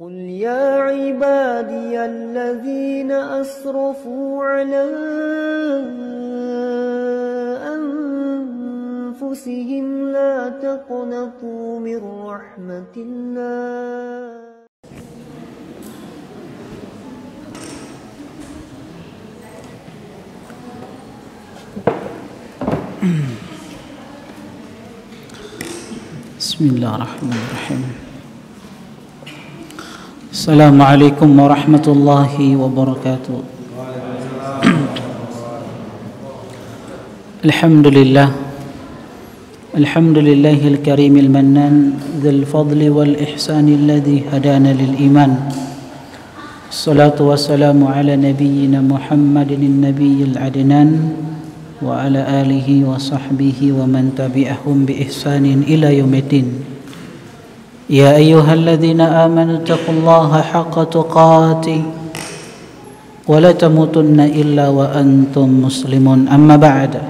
قل يا عبادي الذين أسرفوا على أنفسهم لا تقنطوا من رحمة الله Bismillahirrahmanirrahim. Assalamualaikum warahmatullahi wabarakatuh. Alhamdulillah. Alhamdulillahil karimil mannan dzil fadli wal ihsani alladzi hadana lil iman. Assalatu wassalamu ala nabiyyina Muhammadin nabiyil adnan wa ala alihi wa sahbihi wa man tabi'ahum bi ihsanin ila yaumiddin. Ya ayyuhalladzina amanu taqullaha haqqa tuqatih wa la tamutunna illa wa antum muslimun. Amma ba'd.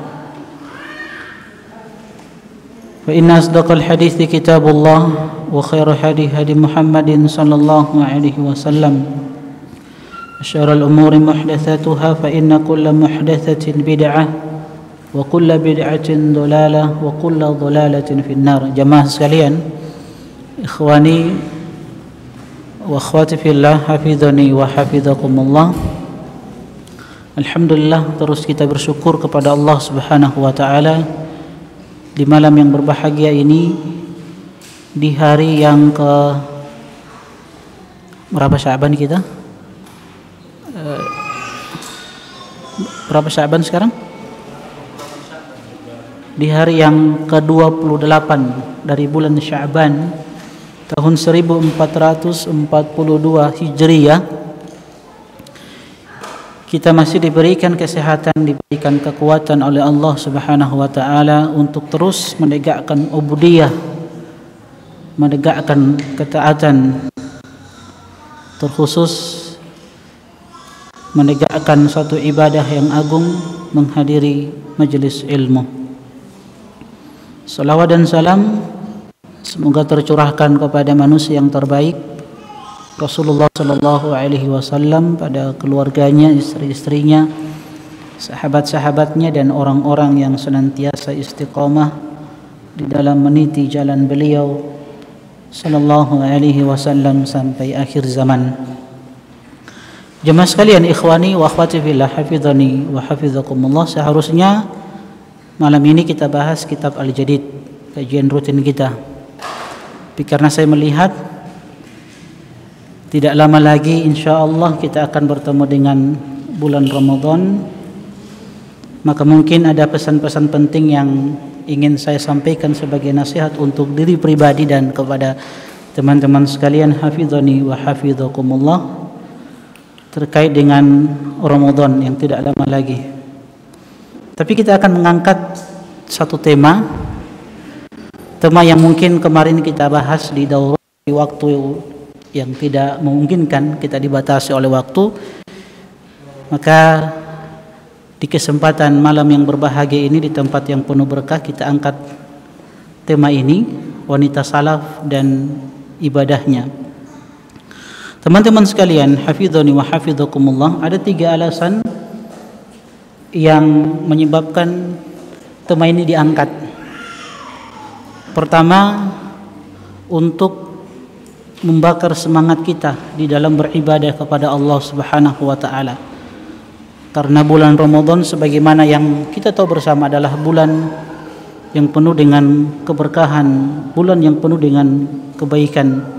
Fa inna asdaqal hadithi kitabullah wa khairu hadi Muhammadin sallallahu alaihi wasallam. Syarrul umuri muhdatsatuha fa inna kulla muhdatsatin bid'ah wa kullu bid'atin dhalalah wa kullu dhalalatin finnar. Jamaah sekalian, ikhwani wa akhwati fillah, hafizani wa hafizakumullah. Alhamdulillah, terus kita bersyukur kepada Allah Subhanahu wa taala di malam yang berbahagia ini, di hari yang ke berapa Sya'ban kita? Berapa Sya'ban sekarang? Di hari yang ke-28 dari bulan Sya'ban tahun 1442 Hijriyah, kita masih diberikan kesehatan, diberikan kekuatan oleh Allah Subhanahu wa taala untuk terus menegakkan ubudiyah, menegakkan ketaatan, terkhusus menegakkan suatu ibadah yang agung, menghadiri majelis ilmu. Salawat dan salam semoga tercurahkan kepada manusia yang terbaik, Rasulullah sallallahu alaihi wasallam, pada keluarganya, istri-istrinya, sahabat-sahabatnya, dan orang-orang yang senantiasa istiqamah di dalam meniti jalan beliau sallallahu alaihi wasallam sampai akhir zaman. Jemaah sekalian, ikhwani wa akhwati fillah, hafizani wa hafizakumullah. Seharusnya malam ini kita bahas kitab Al-Jadid, kajian rutin kita. Tapi karena saya melihat tidak lama lagi insyaallah kita akan bertemu dengan bulan Ramadan, maka mungkin ada pesan-pesan penting yang ingin saya sampaikan sebagai nasihat untuk diri pribadi dan kepada teman-teman sekalian, hafizani wa hafizakumullah, terkait dengan Ramadan yang tidak lama lagi. Tapi kita akan mengangkat satu tema yang mungkin kemarin kita bahas di daurah di waktu yang tidak memungkinkan, kita dibatasi oleh waktu. Maka di kesempatan malam yang berbahagia ini, di tempat yang penuh berkah, kita angkat tema ini, wanita salaf dan ibadahnya. Teman-teman sekalian, hafizani wa hafizakumullah, ada 3 alasan yang menyebabkan tema ini diangkat. Pertama, untuk membakar semangat kita di dalam beribadah kepada Allah Subhanahu wa taala. Karena bulan Ramadan sebagaimana yang kita tahu bersama adalah bulan yang penuh dengan keberkahan, bulan yang penuh dengan kebaikan.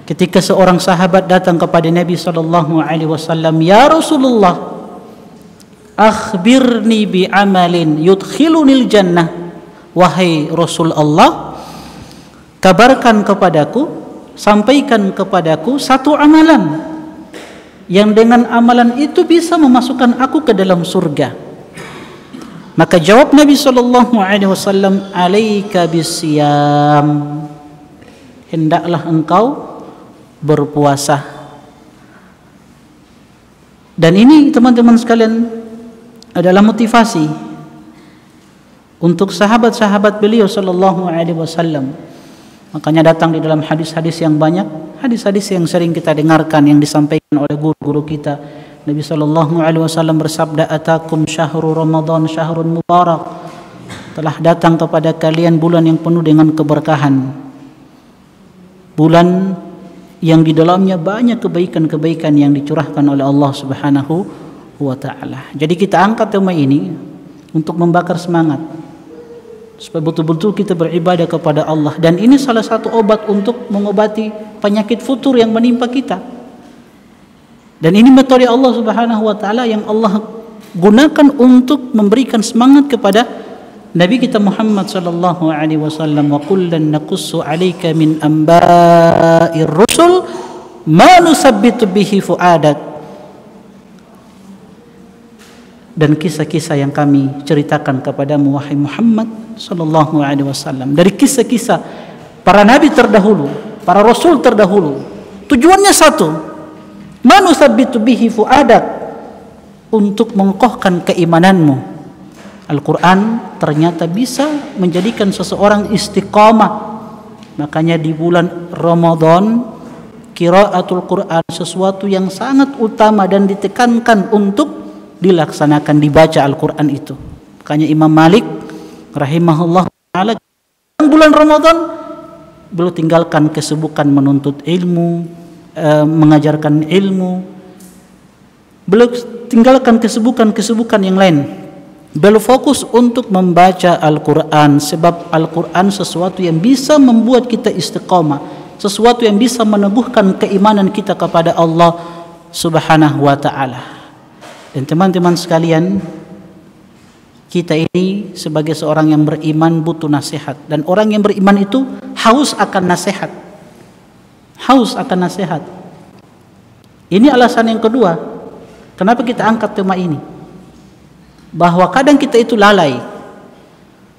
Ketika seorang sahabat datang kepada Nabi sallallahu alaihi wasallam, "Ya Rasulullah, akhbirni bi amalin yudkhilunil jannah." Wahai Rasul Allah, kabarkan kepadaku, sampaikan kepadaku satu amalan yang dengan amalan itu bisa memasukkan aku ke dalam surga. Maka jawab Nabi sallallahu alaihi wasallam, "Alaika bisiyam." Hendaklah engkau berpuasa. Dan ini teman-teman sekalian adalah motivasi untuk sahabat-sahabat beliau sallallahu alaihi wasallam. Makanya datang di dalam hadis-hadis yang banyak, hadis-hadis yang sering kita dengarkan yang disampaikan oleh guru-guru kita. Nabi SAW bersabda, "Atakum syahrul Ramadan syahrun mubarak." Telah datang kepada kalian bulan yang penuh dengan keberkahan. Bulan yang di dalamnya banyak kebaikan-kebaikan yang dicurahkan oleh Allah Subhanahu wa taala. Jadi kita angkat tema ini untuk membakar semangat supaya betul-betul kita beribadah kepada Allah, dan ini salah satu obat untuk mengobati penyakit futur yang menimpa kita. Dan ini metode Allah Subhanahu wa taala yang Allah gunakan untuk memberikan semangat kepada Nabi kita Muhammad sallallahu alaihi wasallam. Wa kullan naqussu 'alaika min amba'ir rusul ma nusabbitu bihi fu'adak. Dan kisah-kisah yang kami ceritakan kepadamu wahai Muhammad sallallahu alaihi wasallam dari kisah-kisah para nabi terdahulu, para rasul terdahulu. Tujuannya satu, ma nusabbitu bihi fu'adak, untuk mengokohkan keimananmu. Al-Quran ternyata bisa menjadikan seseorang istiqamah. Makanya di bulan Ramadan qiraatul Quran sesuatu yang sangat utama dan ditekankan untuk dilaksanakan, dibaca Al-Quran itu. Makanya Imam Malik rahimahullah ta'ala bulan Ramadan beliau tinggalkan kesibukan menuntut ilmu, mengajarkan ilmu. Beliau tinggalkan kesibukan-kesibukan yang lain. Beliau fokus untuk membaca Al-Quran, sebab Al-Quran sesuatu yang bisa membuat kita istiqamah, sesuatu yang bisa meneguhkan keimanan kita kepada Allah Subhanahu wa ta'ala. Dan teman-teman sekalian, kita ini sebagai seorang yang beriman butuh nasihat, dan orang yang beriman itu haus akan nasihat. Haus akan nasihat. Ini alasan yang kedua kenapa kita angkat tema ini, bahwa kadang kita itu lalai,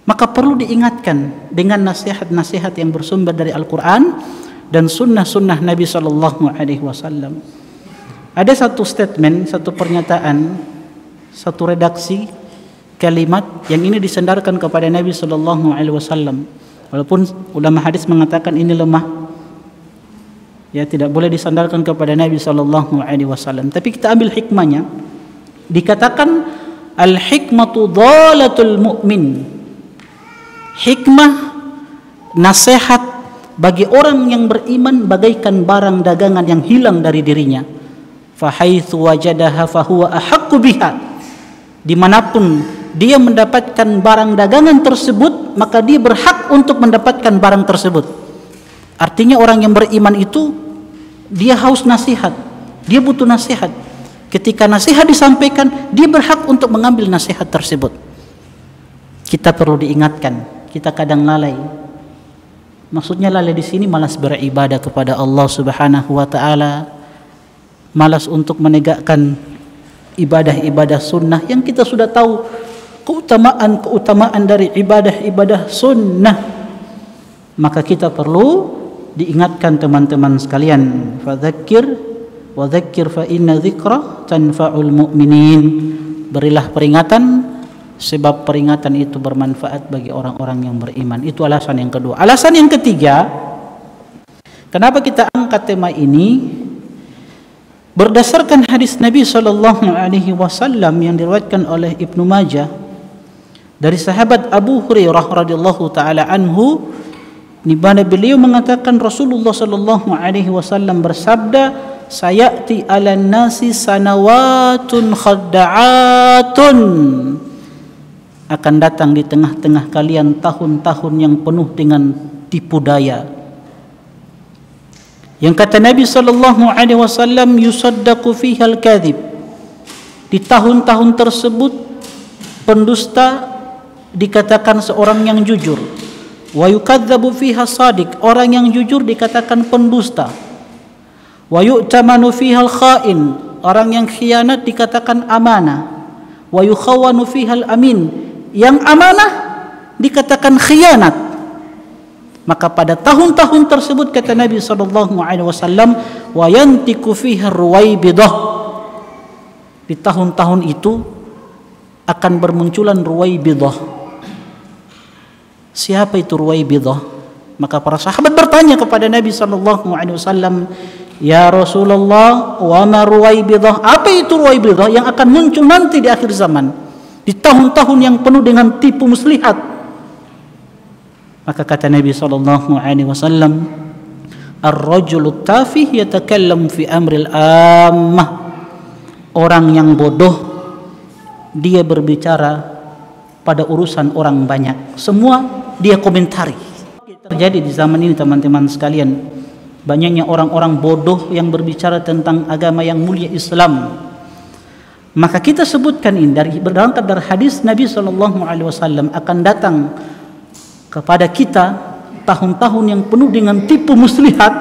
maka perlu diingatkan dengan nasihat-nasihat yang bersumber dari Al-Quran dan sunnah-sunnah Nabi SAW. Ada satu statement, satu pernyataan, satu redaksi kalimat yang ini disandarkan kepada Nabi SAW. Walaupun ulama hadis mengatakan ini lemah, ya tidak boleh disandarkan kepada Nabi SAW. Tapi kita ambil hikmahnya. Dikatakan al-hikmatu dhalatul mu'min. Hikmah, nasihat bagi orang yang beriman bagaikan barang dagangan yang hilang dari dirinya. Fahaitsu wajadaha fahuwa ahaqqu biha. Dimanapun dia mendapatkan barang dagangan tersebut, maka dia berhak untuk mendapatkan barang tersebut. Artinya orang yang beriman itu dia haus nasihat, dia butuh nasihat. Ketika nasihat disampaikan, dia berhak untuk mengambil nasihat tersebut. Kita perlu diingatkan, kita kadang lalai. Maksudnya lalai di sini malas beribadah kepada Allah Subhanahu wa taala, malas untuk menegakkan ibadah-ibadah sunnah yang kita sudah tahu keutamaan dari ibadah-ibadah sunnah. Maka kita perlu diingatkan teman-teman sekalian, fadzakir wa dzakir fa inna dzikra tanfa'ul mu'minin. Berilah peringatan, sebab peringatan itu bermanfaat bagi orang-orang yang beriman. Itu alasan yang kedua. Alasan yang ketiga, kenapa kita angkat tema ini? Berdasarkan hadis Nabi SAW yang diriwayatkan oleh Ibnu Majah dari sahabat Abu Hurairah radhiyallahu taala anhu, di mana beliau mengatakan Rasulullah SAW bersabda, sayati 'alan nasi sanawatun khadda'atun. Akan datang di tengah-tengah kalian tahun-tahun yang penuh dengan tipu daya. Yang kata Nabi SAW, yusaddaqu fiha al-kadhib. Di tahun-tahun tersebut pendusta dikatakan seorang yang jujur. Wa yukadzabu fiha shadiq, orang yang jujur dikatakan pendusta. Wa yu'tamanu fiha al-kha'in, orang yang khianat dikatakan amanah. Wa yukhawwanu fiha al-amin, yang amanah dikatakan khianat. Maka pada tahun-tahun tersebut kata Nabi SAW, wa yantiku fiha ruwaibidah, di tahun-tahun itu akan bermunculan ruwaibidah. Siapa itu ruwaibidah? Maka para sahabat bertanya kepada Nabi SAW, "Ya Rasulullah, wa ma Ruwaibidah?" Apa itu Ruwaibidah yang akan muncul nanti di akhir zaman, di tahun-tahun yang penuh dengan tipu muslihat? Maka kata Nabi SAW, "Ar-rajulu tafih yatakallamu fi amril ammah." Orang yang bodoh, dia berbicara pada urusan orang banyak. Semua dia komentari. Terjadi di zaman ini teman-teman sekalian, banyaknya orang-orang bodoh yang berbicara tentang agama yang mulia Islam. Maka kita sebutkan ini berangkat dari hadis Nabi SAW, akan datang kepada kita tahun-tahun yang penuh dengan tipu muslihat.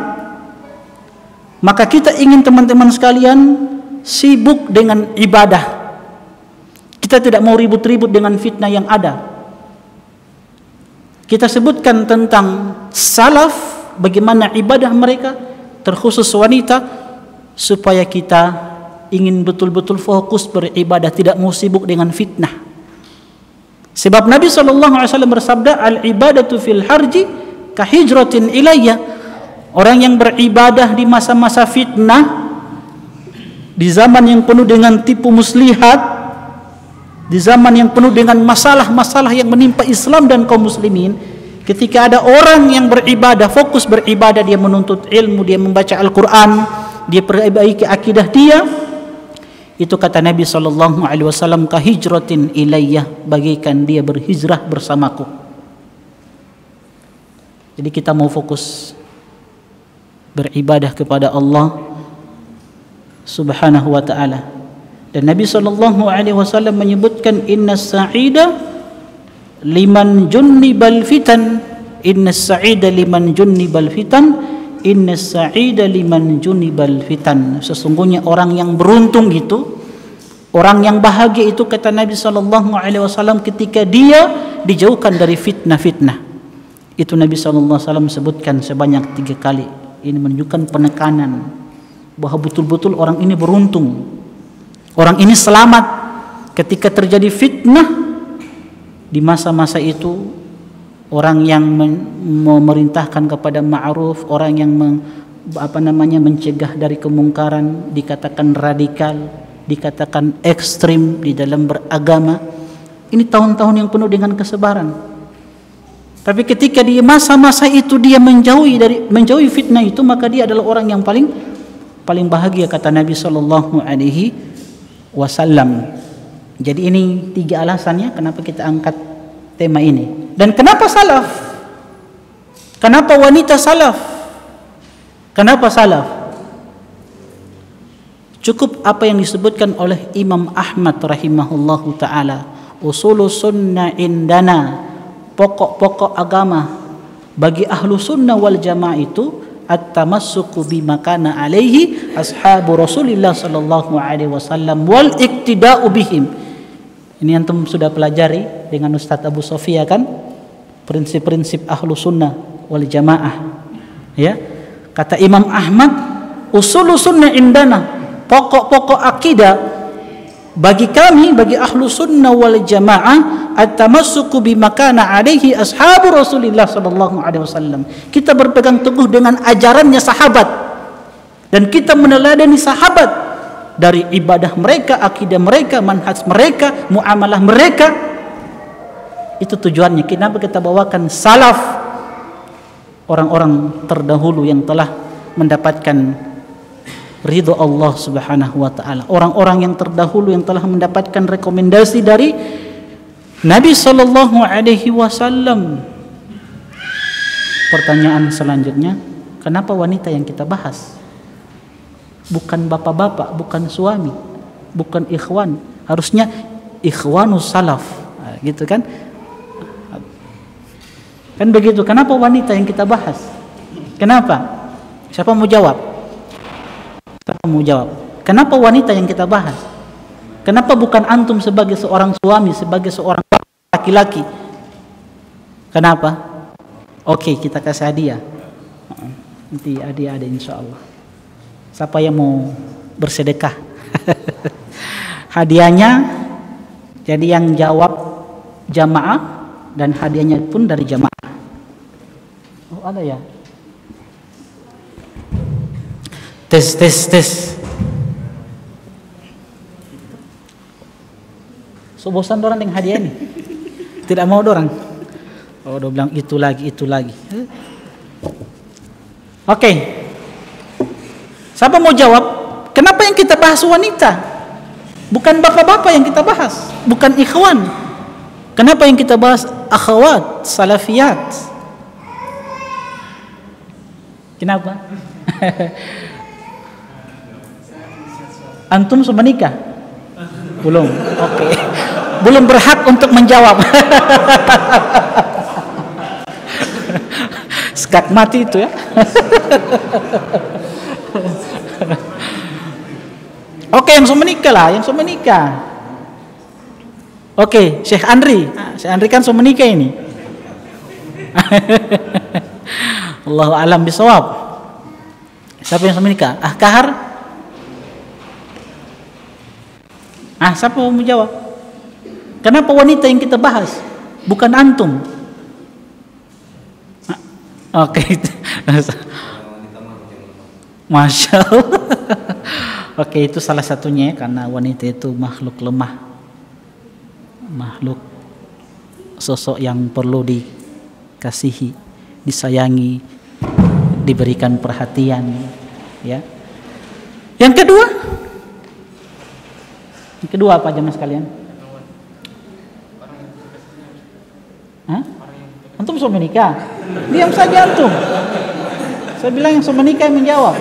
Maka kita ingin teman-teman sekalian sibuk dengan ibadah. Kita tidak mau ribut-ribut dengan fitnah yang ada. Kita sebutkan tentang salaf, bagaimana ibadah mereka, terkhusus wanita, supaya kita ingin betul-betul fokus beribadah, tidak mau sibuk dengan fitnah. Sebab Nabi SAW bersabda, "Al-ibadatu fil harji kahijratin ilayya." Orang yang beribadah di masa-masa fitnah, di zaman yang penuh dengan tipu muslihat, di zaman yang penuh dengan masalah-masalah yang menimpa Islam dan kaum muslimin, ketika ada orang yang beribadah, fokus beribadah, dia menuntut ilmu, dia membaca Al-Quran, dia perbaiki akidah dia, itu kata Nabi SAW, kahijratin ilayya, bagaikan dia berhijrah bersamaku. Jadi kita mau fokus beribadah kepada Allah Subhanahu wa ta'ala. Dan Nabi SAW menyebutkan, "Inna sa'ida liman junnibal fitan." Inna sa'ida liman junnibal fitan. Inna sa'ida liman junnibal fitan. Sesungguhnya orang yang beruntung itu, orang yang bahagia itu, kata Nabi SAW, ketika dia dijauhkan dari fitnah-fitnah. Itu Nabi SAW sebutkan sebanyak 3 kali. Ini menunjukkan penekanan bahwa betul-betul orang ini beruntung. Orang ini selamat ketika terjadi fitnah. Di masa-masa itu, orang yang memerintahkan kepada ma'ruf, orang yang mencegah dari kemungkaran, dikatakan radikal, dikatakan ekstrim di dalam beragama. Ini tahun-tahun yang penuh dengan kesebaran. Tapi ketika di masa-masa itu dia menjauhi fitnah itu, maka dia adalah orang yang paling bahagia, kata Nabi SAW. Jadi ini 3 alasannya kenapa kita angkat tema ini. Dan kenapa salaf? Kenapa wanita salaf? Kenapa salaf? Cukup apa yang disebutkan oleh Imam Ahmad rahimahullahu ta'ala. Usulus sunnah indana, pokok-pokok agama bagi ahlu sunnah wal jamaah itu at-tamassuku bima kana alaihi ashabu Rasulillah sallallahu alaihi wasallam wal iktida'u bihim. Ini antum sudah pelajari dengan Ustaz Abu Sofia kan, prinsip-prinsip ahlu sunnah wal jamaah. Ya, kata Imam Ahmad, usul sunnah indana, pokok-pokok akidah bagi kami, bagi ahlu sunnah wal jamaah, at-tamassuku bima kana alaihi ashabu Rasulillah sallallahu alaihi wasallam. Kita berpegang teguh dengan ajarannya sahabat, dan kita meneladani sahabat dari ibadah mereka, akidah mereka, manhaj mereka, muamalah mereka. Itu tujuannya. Kenapa kita bawakan salaf, orang-orang terdahulu yang telah mendapatkan ridho Allah Subhanahu wa ta'ala, orang-orang yang terdahulu yang telah mendapatkan rekomendasi dari Nabi sallallahu alaihi wasallam. Pertanyaan selanjutnya, kenapa wanita yang kita bahas? Bukan bapak-bapak, bukan suami, bukan ikhwan. Harusnya ikhwanus salaf, gitu kan? Kan begitu. Kenapa wanita yang kita bahas? Kenapa? Siapa mau jawab? Siapa mau jawab? Kenapa wanita yang kita bahas? Kenapa bukan antum sebagai seorang suami, sebagai seorang laki-laki? Kenapa? Oke, kita kasih hadiah. Nanti hadiah ada insya Allah. Siapa yang mau bersedekah? Hadiahnya, jadi yang jawab jamaah, dan hadiahnya pun dari jamaah. ada ya? Tes. So bosan dorang dengan hadiah ini. Tidak mau dorang. Oh, dia bilang itu lagi. Oke. Siapa mau jawab? Kenapa yang kita bahas wanita? Bukan bapak-bapak yang kita bahas, bukan ikhwan. Kenapa yang kita bahas akhwat, salafiyat? Kenapa? Antum sudah menikah? Belum. Oke. Belum berhak untuk menjawab. Skak mati itu ya. Oke, yang sudah menikah lah, yang sudah menikah. Oke, Syekh Andri. Syekh Andri kan sudah menikah ini. Allahu a'lam bishawab. Siapa yang sudah menikah? Kahar? Siapa mau menjawab? Kenapa wanita yang kita bahas? Bukan antum. Oke. Masya Allah. Oke, itu salah satunya karena wanita itu makhluk lemah. Makhluk sosok yang perlu dikasihi, disayangi, diberikan perhatian, ya. Yang kedua apa jemaah sekalian? Antum sudah menikah? Diam saja antum. Saya bilang yang sudah menikah yang menjawab.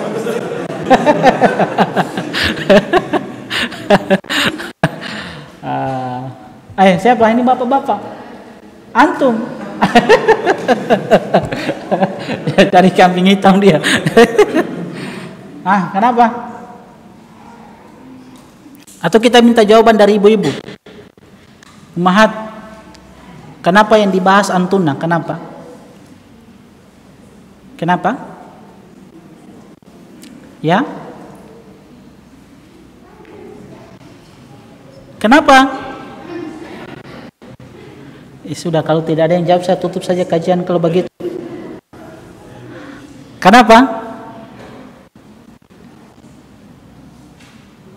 Siapa ini bapak-bapak? Antum. Dari kambing hitam dia. Kenapa? Atau kita minta jawaban dari ibu-ibu. Ummahat, kenapa yang dibahas antuna? Kenapa? Ya? Kenapa? Sudah, kalau tidak ada yang jawab saya tutup saja kajian kalau begitu. Kenapa?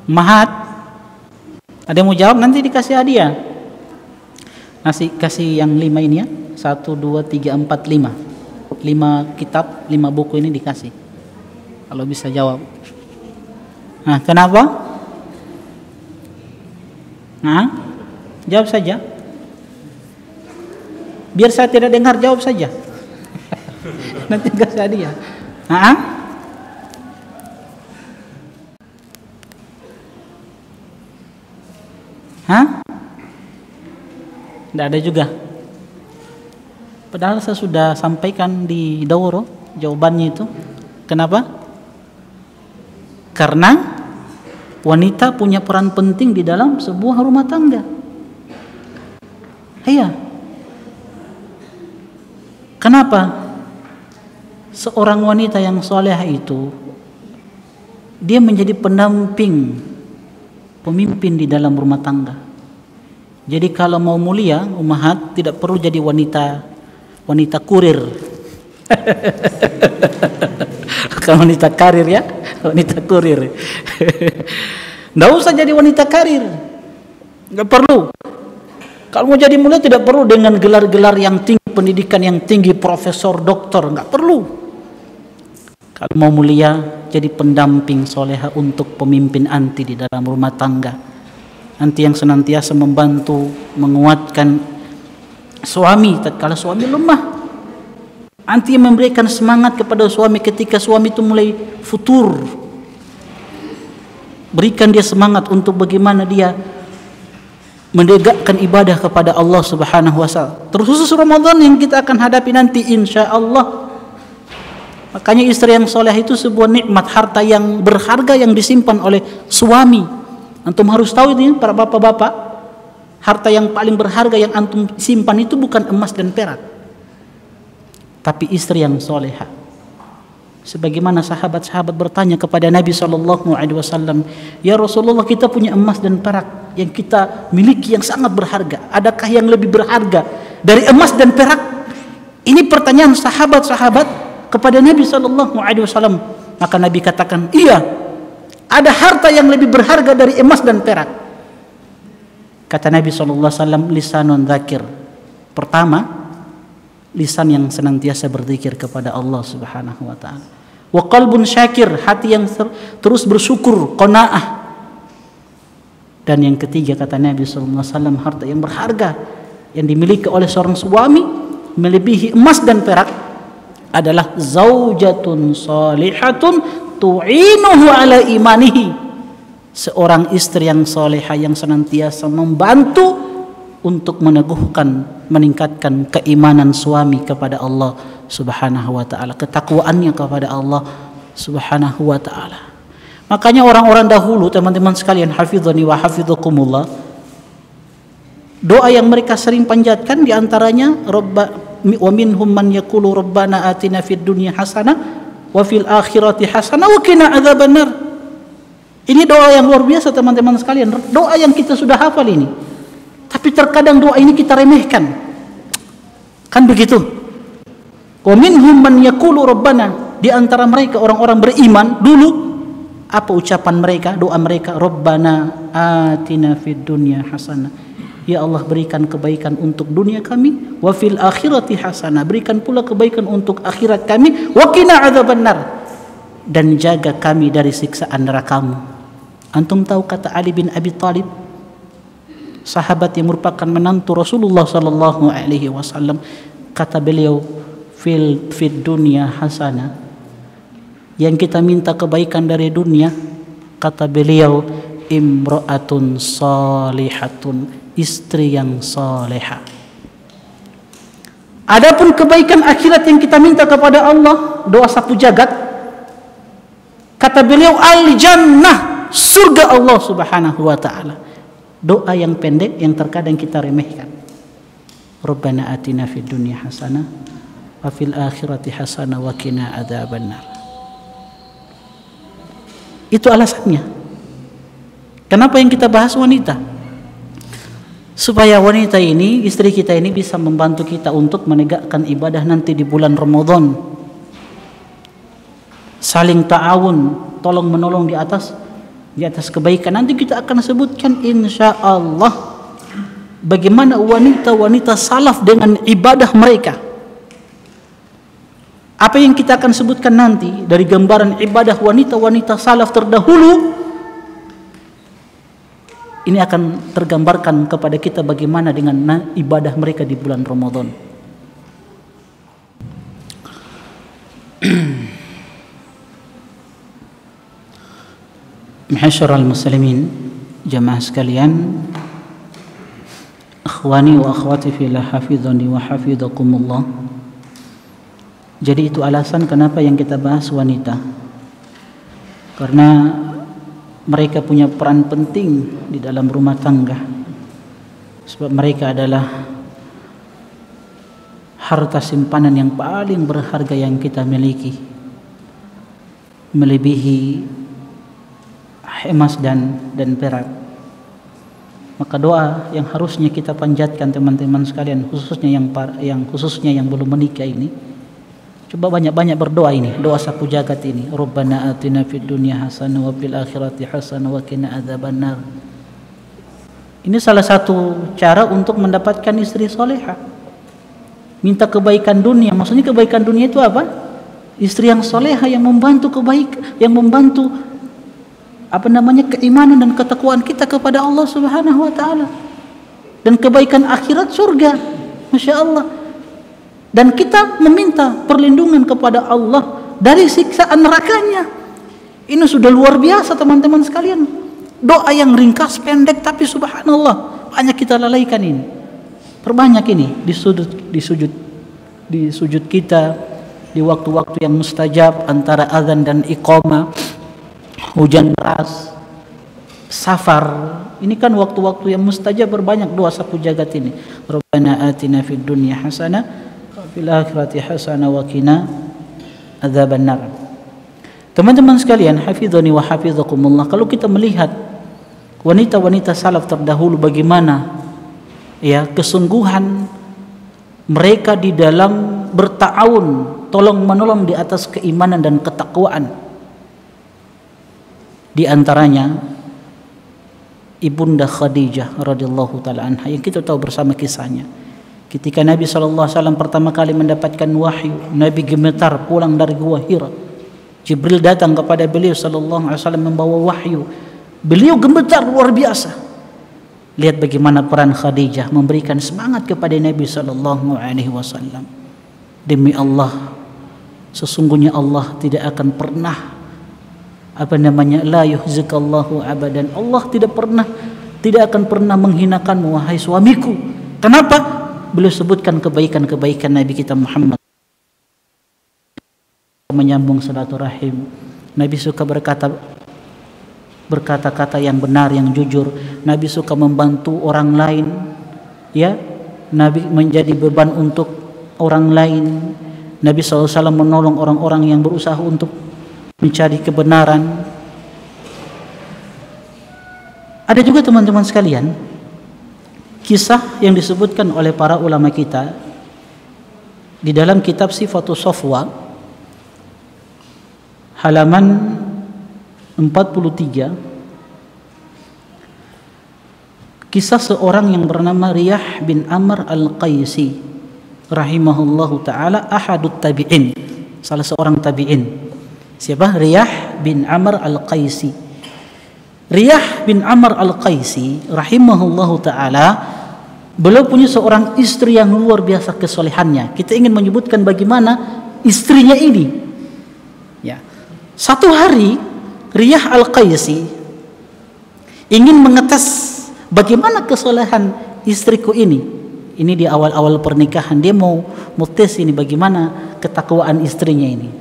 Mahat. Ada yang mau jawab nanti dikasih hadiah. Kasih yang 5 ini ya. 1, 2, 3, 4, 5. 5 kitab, 5 buku ini dikasih. Kalau bisa jawab. Kenapa? Jawab saja. Biar saya tidak dengar, jawab saja. Nanti kasih hadiah. Tidak ada juga. Padahal saya sudah sampaikan di Dauro jawabannya itu. Kenapa? Karena wanita punya peran penting di dalam sebuah rumah tangga. Iya. Kenapa? Seorang wanita yang soleh itu dia menjadi pendamping, pemimpin di dalam rumah tangga. Jadi kalau mau mulia, ummahat tidak perlu jadi wanita kurir. Bukan wanita karir ya, wanita kurir. Nggak usah jadi wanita karir, nggak perlu. Kalau mau jadi mulia tidak perlu dengan gelar-gelar yang tinggi, pendidikan yang tinggi, profesor, doktor, nggak perlu. Kalau mau mulia, jadi pendamping soleha untuk pemimpin anti di dalam rumah tangga. Anti yang senantiasa membantu, menguatkan suami tatkala suami lemah. Anti yang memberikan semangat kepada suami ketika suami itu mulai futur. Berikan dia semangat untuk bagaimana dia menegakkan ibadah kepada Allah Subhanahu wa taala. Terkhusus Ramadan yang kita akan hadapi nanti insyaallah. Makanya istri yang soleh itu sebuah nikmat, harta yang berharga yang disimpan oleh suami. Antum harus tahu ini para bapak-bapak, harta yang paling berharga yang antum simpan itu bukan emas dan perak, tapi istri yang soleha. Sebagaimana sahabat-sahabat bertanya kepada Nabi SAW, ya Rasulullah, kita punya emas dan perak yang kita miliki yang sangat berharga. Adakah yang lebih berharga dari emas dan perak? Ini pertanyaan sahabat-sahabat kepada Nabi SAW. Maka Nabi katakan, iya, ada harta yang lebih berharga dari emas dan perak. Kata Nabi SAW, lisanun dzakir. Pertama, lisan yang senantiasa berzikir kepada Allah Subhanahu wa taala. Wa qalbun syakir, hati yang terus bersyukur, qanaah. Dan yang ketiga kata Nabi SAW, harta yang berharga yang dimiliki oleh seorang suami melebihi emas dan perak adalah zaujatun salihatun tu'inuhu ala imanihi. Seorang istri yang salihah yang senantiasa membantu untuk meneguhkan, meningkatkan keimanan suami kepada Allah Subhanahu wa taala, ketakwaannya kepada Allah Subhanahu wa taala. Makanya orang-orang dahulu, teman-teman sekalian, hafizani wa hafizakumullah, doa yang mereka sering panjatkan diantaranya wa minhum man yaqulu rabbana atina fid dunya hasanah wa fil akhirati hasanah wa qina adzabannar. Ini doa yang luar biasa teman-teman sekalian, doa yang kita sudah hafal ini. Tapi terkadang doa ini kita remehkan. Kan begitu? Wa minhum man yaqulu rabbana, di antara mereka orang-orang beriman dulu, apa ucapan mereka, doa mereka? Rabbana atina fid dunya hasanah. Ya Allah, berikan kebaikan untuk dunia kami, wa fil akhirati hasanah, berikan pula kebaikan untuk akhirat kami, wa qina adzabannar, dan jaga kami dari siksaan neraka-Mu. Antum tahu kata Ali bin Abi Thalib, sahabat yang merupakan menantu Rasulullah sallallahu alaihi wasallam, kata beliau, fid dunya hasanah, yang kita minta kebaikan dari dunia, kata beliau, imra'atun salihatun, istri yang salihah. Adapun kebaikan akhirat yang kita minta kepada Allah, doa sapu jagat, kata beliau, al-jannah, surga Allah Subhanahu wa taala. Doa yang pendek yang terkadang kita remehkan. Rabbana atina fid dunya hasanah wa fil akhirati hasanah wa qina adzabannar. Itu alasannya. Kenapa yang kita bahas wanita? Supaya wanita ini, istri kita ini bisa membantu kita untuk menegakkan ibadah nanti di bulan Ramadan. Saling ta'awun, tolong menolong di atas kebaikan. Nanti kita akan sebutkan insya Allah bagaimana wanita-wanita salaf dengan ibadah mereka. Apa yang kita akan sebutkan nanti dari gambaran ibadah wanita-wanita salaf terdahulu, ini akan tergambarkan kepada kita bagaimana dengan ibadah mereka di bulan Ramadan. Ma'asyiral muslimin, jamaah sekalian, akhwani wa akhwati fillah, hafizani wa hafizakumullah. Jadi itu alasan kenapa yang kita bahas wanita. Karena mereka punya peran penting di dalam rumah tangga. Sebab mereka adalah harta simpanan yang paling berharga yang kita miliki, melebihi emas dan perak. Maka doa yang harusnya kita panjatkan teman-teman sekalian, khususnya yang belum menikah ini, coba banyak-banyak berdoa ini, doa sapu jagat ini. Rabbana atina fid dunya hasanah wa fil akhirati hasanah wa qina adzabannar. Ini salah satu cara untuk mendapatkan istri solehah. Minta kebaikan dunia, maksudnya kebaikan dunia itu apa? Istri yang solehah yang membantu keimanan dan ketakwaan kita kepada Allah Subhanahu wa taala. Dan kebaikan akhirat surga. Masya Allah. Dan kita meminta perlindungan kepada Allah dari siksaan nerakanya. Ini sudah luar biasa teman-teman sekalian. Doa yang ringkas pendek tapi subhanallah banyak kita lalaikan ini. Perbanyak ini di sujud kita di waktu-waktu yang mustajab antara azan dan iqamah, hujan deras, safar. Ini kan waktu-waktu yang mustajab, berbanyak doa sapu jagat ini. Rabbana atina fid dunya hasanah fil akhirati hasanah wa qina adzabannar. Teman-teman sekalian, hafizani wa hafizakumullah, kalau kita melihat wanita-wanita salaf terdahulu bagaimana ya kesungguhan mereka di dalam berta'awun, tolong menolong di atas keimanan dan ketakwaan. Di antaranya Ibunda Khadijah radhiyallahu taala anha yang kita tahu bersama kisahnya. Ketika Nabi SAW pertama kali mendapatkan wahyu, Nabi gemetar pulang dari Gua Hira. Jibril datang kepada beliau SAW membawa wahyu. Beliau gemetar luar biasa. Lihat bagaimana peran Khadijah memberikan semangat kepada Nabi SAW. Demi Allah, sesungguhnya Allah tidak akan pernah la yuhzikallahu abadan. Allah tidak akan pernah menghinakanmu wahai suamiku. Kenapa? Beliau sebutkan kebaikan-kebaikan Nabi kita Muhammad, menyambung silaturahim. Nabi suka berkata-kata yang benar, yang jujur. Nabi suka membantu orang lain, ya. Nabi menjadi beban untuk orang lain. Nabi SAW menolong orang-orang yang berusaha untuk mencari kebenaran. Ada juga teman-teman sekalian kisah yang disebutkan oleh para ulama kita di dalam kitab Sifatus Safwa halaman 43, kisah seorang yang bernama Riyah bin Amr al-Qaisi rahimahullahu ta'ala, ahadut tabi'in, salah seorang tabi'in. Siapa? Riyah bin Amr al-Qaisi. Riyah bin Amr al-Qaisi rahimahullahu ta'ala, beliau punya seorang istri yang luar biasa kesolehannya. Kita ingin menyebutkan bagaimana istrinya ini, ya. Satu hari Riyah al-Qaisi ingin mengetes bagaimana kesolehan istriku ini. Ini di awal-awal pernikahan, dia mau tes ini bagaimana ketakwaan istrinya ini.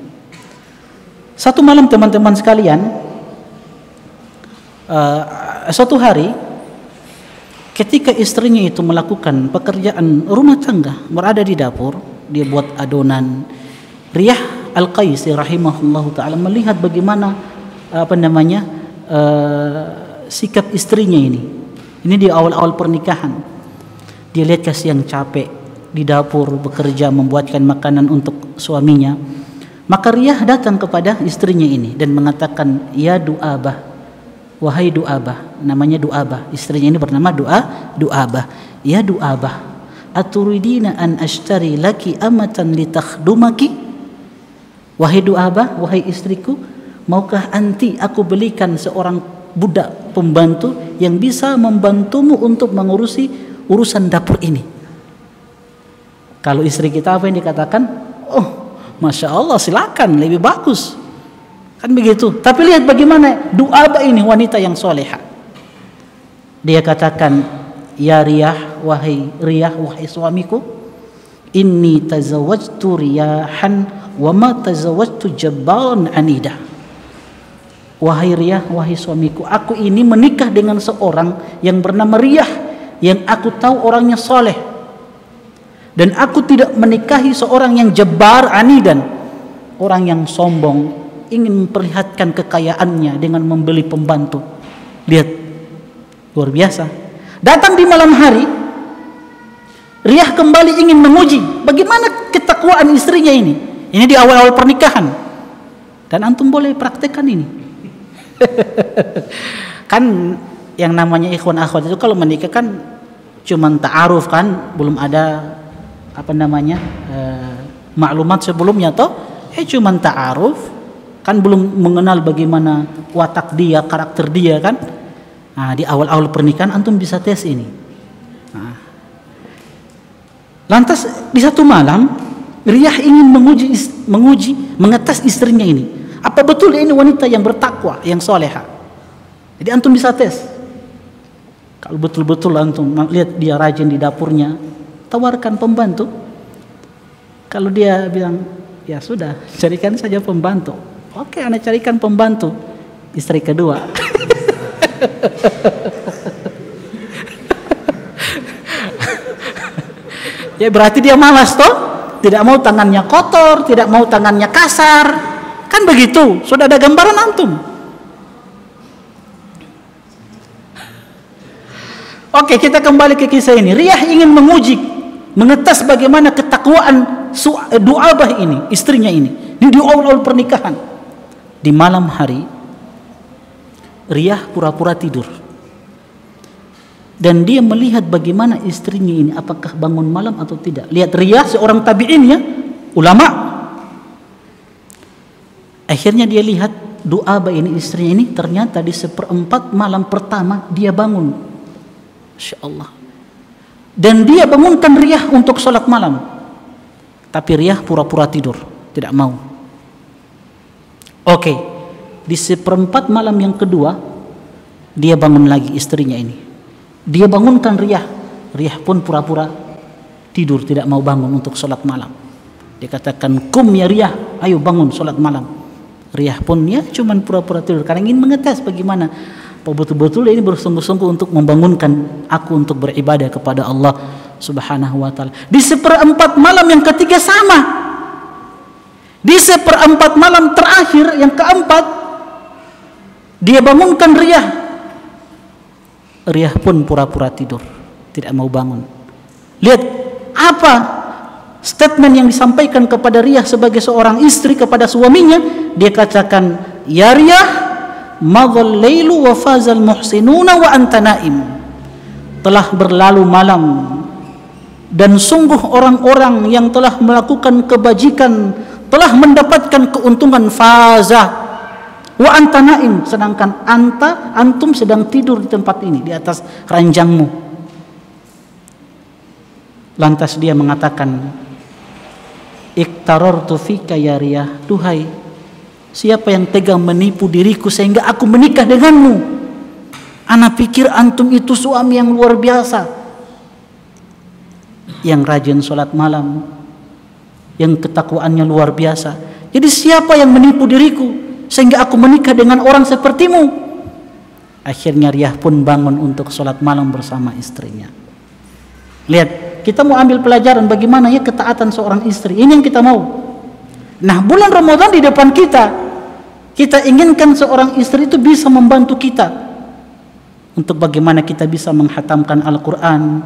Satu malam teman-teman sekalian, suatu hari ketika istrinya itu melakukan pekerjaan rumah tangga, berada di dapur, dia buat adonan. Riyah al-Qaisi rahimahullahu ta'ala melihat bagaimana sikap istrinya ini. Ini di awal-awal pernikahan. Dia lihat kasihan capek di dapur bekerja membuatkan makanan untuk suaminya. Maka Riyah datang kepada istrinya ini dan mengatakan, ya Du'abah, wahai Du'abah. Namanya Du'abah, istrinya ini bernama Du'abah. Ya Du'abah, aturidina an ashtari laki amatan litakhdumaki. Wahai Du'abah, wahai istriku, maukah anti aku belikan seorang budak pembantu yang bisa membantumu untuk mengurusi urusan dapur ini? Kalau istri kita apa yang dikatakan? Oh, Masya Allah, silakan, lebih bagus, kan begitu. Tapi lihat bagaimana Du'abah ini, wanita yang soleha. Dia katakan, ya Riyah, wahai suamiku, inni tazawwajtu riyahan wa ma tazawwajtu jabbalan anida. Wahai Riyah, wahai suamiku, aku ini menikah dengan seorang yang bernama Riyah, yang aku tahu orangnya soleh. Dan aku tidak menikahi seorang yang jabbar anidan, orang yang sombong, ingin memperlihatkan kekayaannya dengan membeli pembantu. Lihat, luar biasa. Datang di malam hari, Riyah kembali ingin menguji bagaimana ketakwaan istrinya ini. Ini di awal-awal pernikahan. Dan antum boleh praktekkan ini. Kan yang namanya ikhwan akhwat itu kalau menikah kan cuman ta'aruf, kan belum ada maklumat sebelumnya toh, cuman ta'aruf, kan belum mengenal bagaimana watak dia, karakter dia, kan. Nah, di awal-awal pernikahan antum bisa tes ini. Nah, lantas di satu malam Riyah ingin mengetes istrinya ini, apa betul ini wanita yang bertakwa, yang soleha. Jadi antum bisa tes. Kalau betul-betul antum lihat dia rajin di dapurnya, tawarkan pembantu. Kalau dia bilang, ya sudah, carikan saja pembantu. Oke, Anda carikan pembantu. Istri kedua. Ya berarti dia malas toh, tidak mau tangannya kotor, tidak mau tangannya kasar, kan begitu. Sudah ada gambaran antum. Oke, kita kembali ke kisah ini. Riyah ingin mengetes bagaimana ketakwaan Du'abah ini, istrinya ini di awal-awal pernikahan, di malam hari Riyah pura-pura tidur, dan dia melihat bagaimana istrinya ini apakah bangun malam atau tidak. Lihat, Riyah seorang tabi'in ya, ulama. Akhirnya dia lihat Du'abah ini, istrinya ini, ternyata di 1/4 malam pertama dia bangun. Masya Allah. Dan dia bangunkan Riyah untuk sholat malam, tapi Riyah pura-pura tidur, tidak mau. Oke, di 1/4 malam yang kedua dia bangun lagi istrinya ini. Dia bangunkan Riyah. Riyah pun pura-pura tidur, tidak mau bangun untuk sholat malam. Dia katakan, kum ya Riyah, ayo bangun sholat malam. Riyah pun ya cuman pura-pura tidur karena ingin mengetes bagaimana betul-betul ini bersungguh-sungguh untuk membangunkan aku untuk beribadah kepada Allah Subhanahu wa ta'ala. Di 1/4 malam yang ketiga sama. Di 1/4 malam terakhir yang keempat dia bangunkan Riyah. Riyah pun pura-pura tidur, tidak mau bangun. Lihat apa statement yang disampaikan kepada Riyah sebagai seorang istri kepada suaminya. Dia katakan, ya Riyah, madhal lailu wa fazal muhsinuna wa anta naim. Telah berlalu malam dan sungguh orang-orang yang telah melakukan kebajikan telah mendapatkan keuntungan, faza wa anta naim, sedangkan antum sedang tidur di tempat ini, di atas ranjangmu. Lantas dia mengatakan, iktarartu fika ya Riyah, duhai, siapa yang tega menipu diriku sehingga aku menikah denganmu? Ana pikir antum itu suami yang luar biasa, yang rajin sholat malam, yang ketakwaannya luar biasa. Jadi siapa yang menipu diriku sehingga aku menikah dengan orang sepertimu? Akhirnya Riyah pun bangun untuk sholat malam bersama istrinya. Lihat, kita mau ambil pelajaran bagaimana ya ketaatan seorang istri. Ini yang kita mau. Nah, bulan Ramadan di depan kita. Kita inginkan seorang istri itu bisa membantu kita untuk bagaimana kita bisa menghatamkan Al-Quran,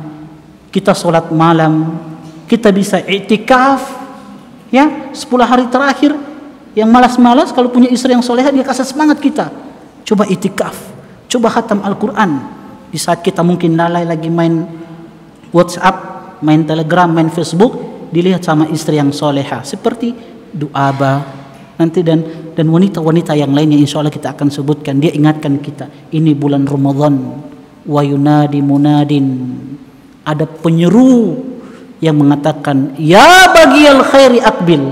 kita sholat malam, kita bisa i'tikaf, ya 10 hari terakhir. Yang malas-malas kalau punya istri yang solehah, dia kasih semangat kita. Coba i'tikaf, coba khatam Al-Quran. Di saat kita mungkin lalai lagi main WhatsApp, main Telegram, main Facebook, dilihat sama istri yang solehah seperti Du'abah nanti dan wanita-wanita yang lainnya, insya Allah kita akan sebutkan. Dia ingatkan kita, ini bulan Ramadan, wa yunadi munadin, ada penyeru yang mengatakan, ya bagiyal khairi akbil,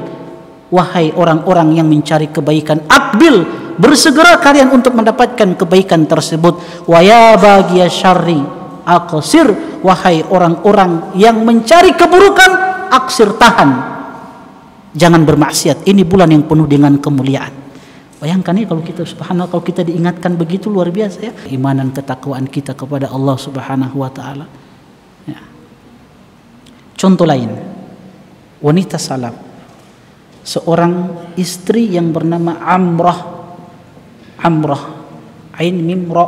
wahai orang-orang yang mencari kebaikan, akbil, bersegera kalian untuk mendapatkan kebaikan tersebut. Wa ya bagiyal syarri aqsir, wahai orang-orang yang mencari keburukan, aksir, tahan, jangan bermaksiat. Ini bulan yang penuh dengan kemuliaan. Bayangkan ya kalau kita, subhanallah, kalau kita diingatkan begitu, luar biasa ya imanan ketakwaan kita kepada Allah Subhanahu wa ta'ala ya. Contoh lain, wanita salaf, seorang istri yang bernama Amrah, ain mim ra,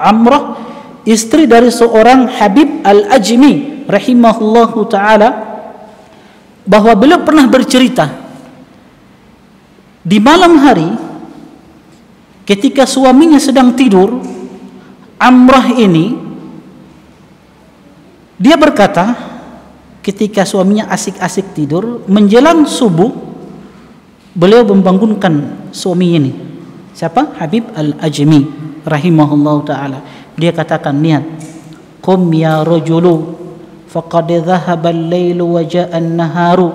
Amrah, istri dari seorang Habib Al-Ajmi rahimahullahu ta'ala, bahwa beliau pernah bercerita di malam hari ketika suaminya sedang tidur, Amrah ini dia berkata ketika suaminya asik-asik tidur, menjelang subuh beliau membangunkan suami ini. Siapa? Habib Al-Ajmi rahimahullah ta'ala. Dia katakan, niat, qum ya rajulu faqad dhahaba al-lailu wa ja'a an-naharu.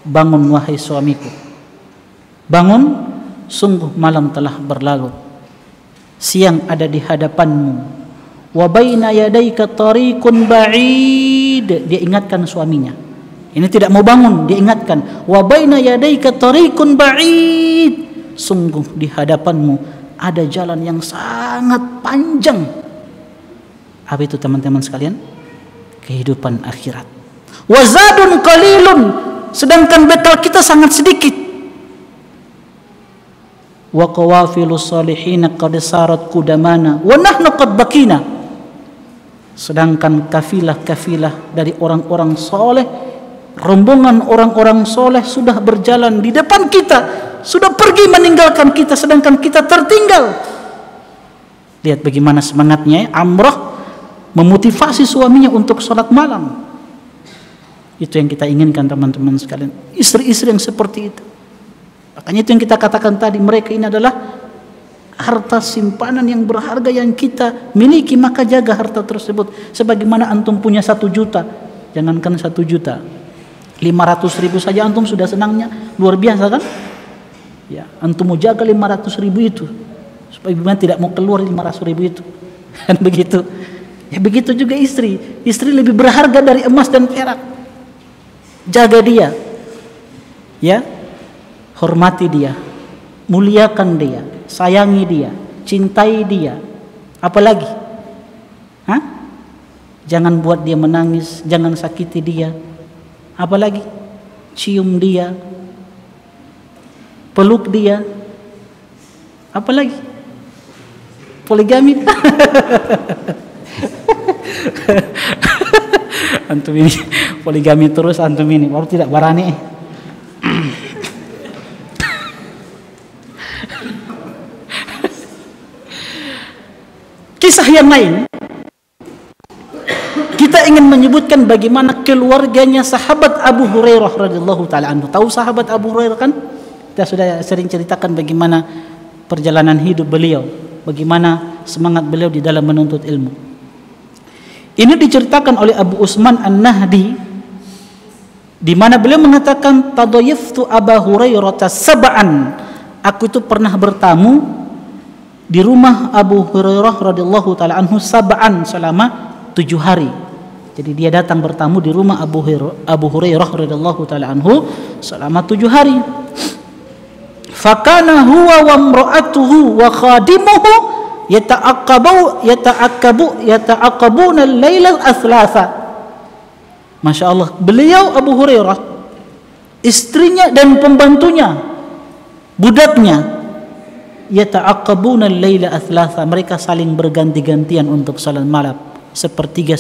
Bangun wahai suamiku, bangun, sungguh malam telah berlalu, siang ada di hadapanmu. Wa baina yadayka tariqun ba'id. Dia ingatkan suaminya, ini tidak mau bangun, dia ingatkan, wa baina yadayka tariqun ba'id, sungguh di hadapanmu ada jalan yang sangat panjang. Apa itu teman-teman sekalian? Kehidupan akhirat. Wazadun qalilun, sedangkan bekal kita sangat sedikit. Wa qawafilus salihin qad sarat qudamana wa nahnu qad bakina, sedangkan kafilah-kafilah dari orang-orang soleh rombongan orang-orang soleh sudah berjalan di depan kita, sudah pergi meninggalkan kita, sedangkan kita tertinggal. Lihat bagaimana semangatnya Amrah memotivasi suaminya untuk sholat malam. Itu yang kita inginkan teman-teman sekalian, istri-istri yang seperti itu. Makanya itu yang kita katakan tadi, mereka ini adalah harta simpanan yang berharga yang kita miliki, maka jaga harta tersebut. Sebagaimana antum punya 1 juta, jangankan 1 juta, 500.000 saja antum sudah senangnya luar biasa kan? Ya, antum mau jaga 500.000 itu supaya ibunya tidak mau keluar 500.000 itu. Kan begitu. Ya begitu juga istri. Istri lebih berharga dari emas dan perak. Jaga dia. Ya. Hormati dia. Muliakan dia, sayangi dia, cintai dia. Apalagi? Hah? Jangan buat dia menangis, jangan sakiti dia. Apalagi? Cium dia, peluk dia. Apalagi? Poligami. Antum ini poligami terus, antum ini baru tidak berani. Kisah yang lain, kita ingin menyebutkan bagaimana keluarganya sahabat Abu Hurairah radhiyallahu taala anhu. Tahu sahabat Abu Hurairah kan? Kita sudah sering ceritakan bagaimana perjalanan hidup beliau, bagaimana semangat beliau di dalam menuntut ilmu. Ini diceritakan oleh Abu Utsman An-Nahdi, di mana beliau mengatakan tadayaftu Abu Hurairah sab'an. Aku itu pernah bertamu di rumah Abu Hurairah radhiyallahu taala anhu sab'an, selama 7 hari. Jadi dia datang bertamu di rumah Abu Hurairah radhiyallahu taala anhu selama 7 hari. Fakana huwa wa imra'atuhu wa khadimuhu yata'aqqabuna al-laila al-thalatha. Masya Allah, beliau Abu Hurairah, istrinya dan pembantunya, budaknya, yata'aqqabuna al-laila al-thalatha, mereka saling berganti-gantian untuk salat malam, sepertiga.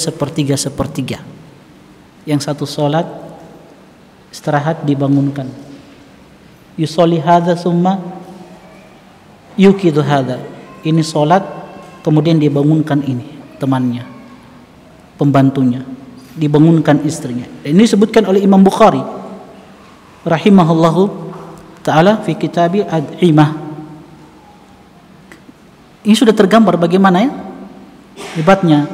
Yang satu salat, istirahat, dibangunkan. Yusolli hadza summa yukidu hadza. Ini salat, kemudian dibangunkan ini temannya, pembantunya, dibangunkan istrinya. Ini disebutkan oleh Imam Bukhari rahimahullahu taala fi kitabi Ad-Imah. Ini sudah tergambar bagaimana ya hebatnya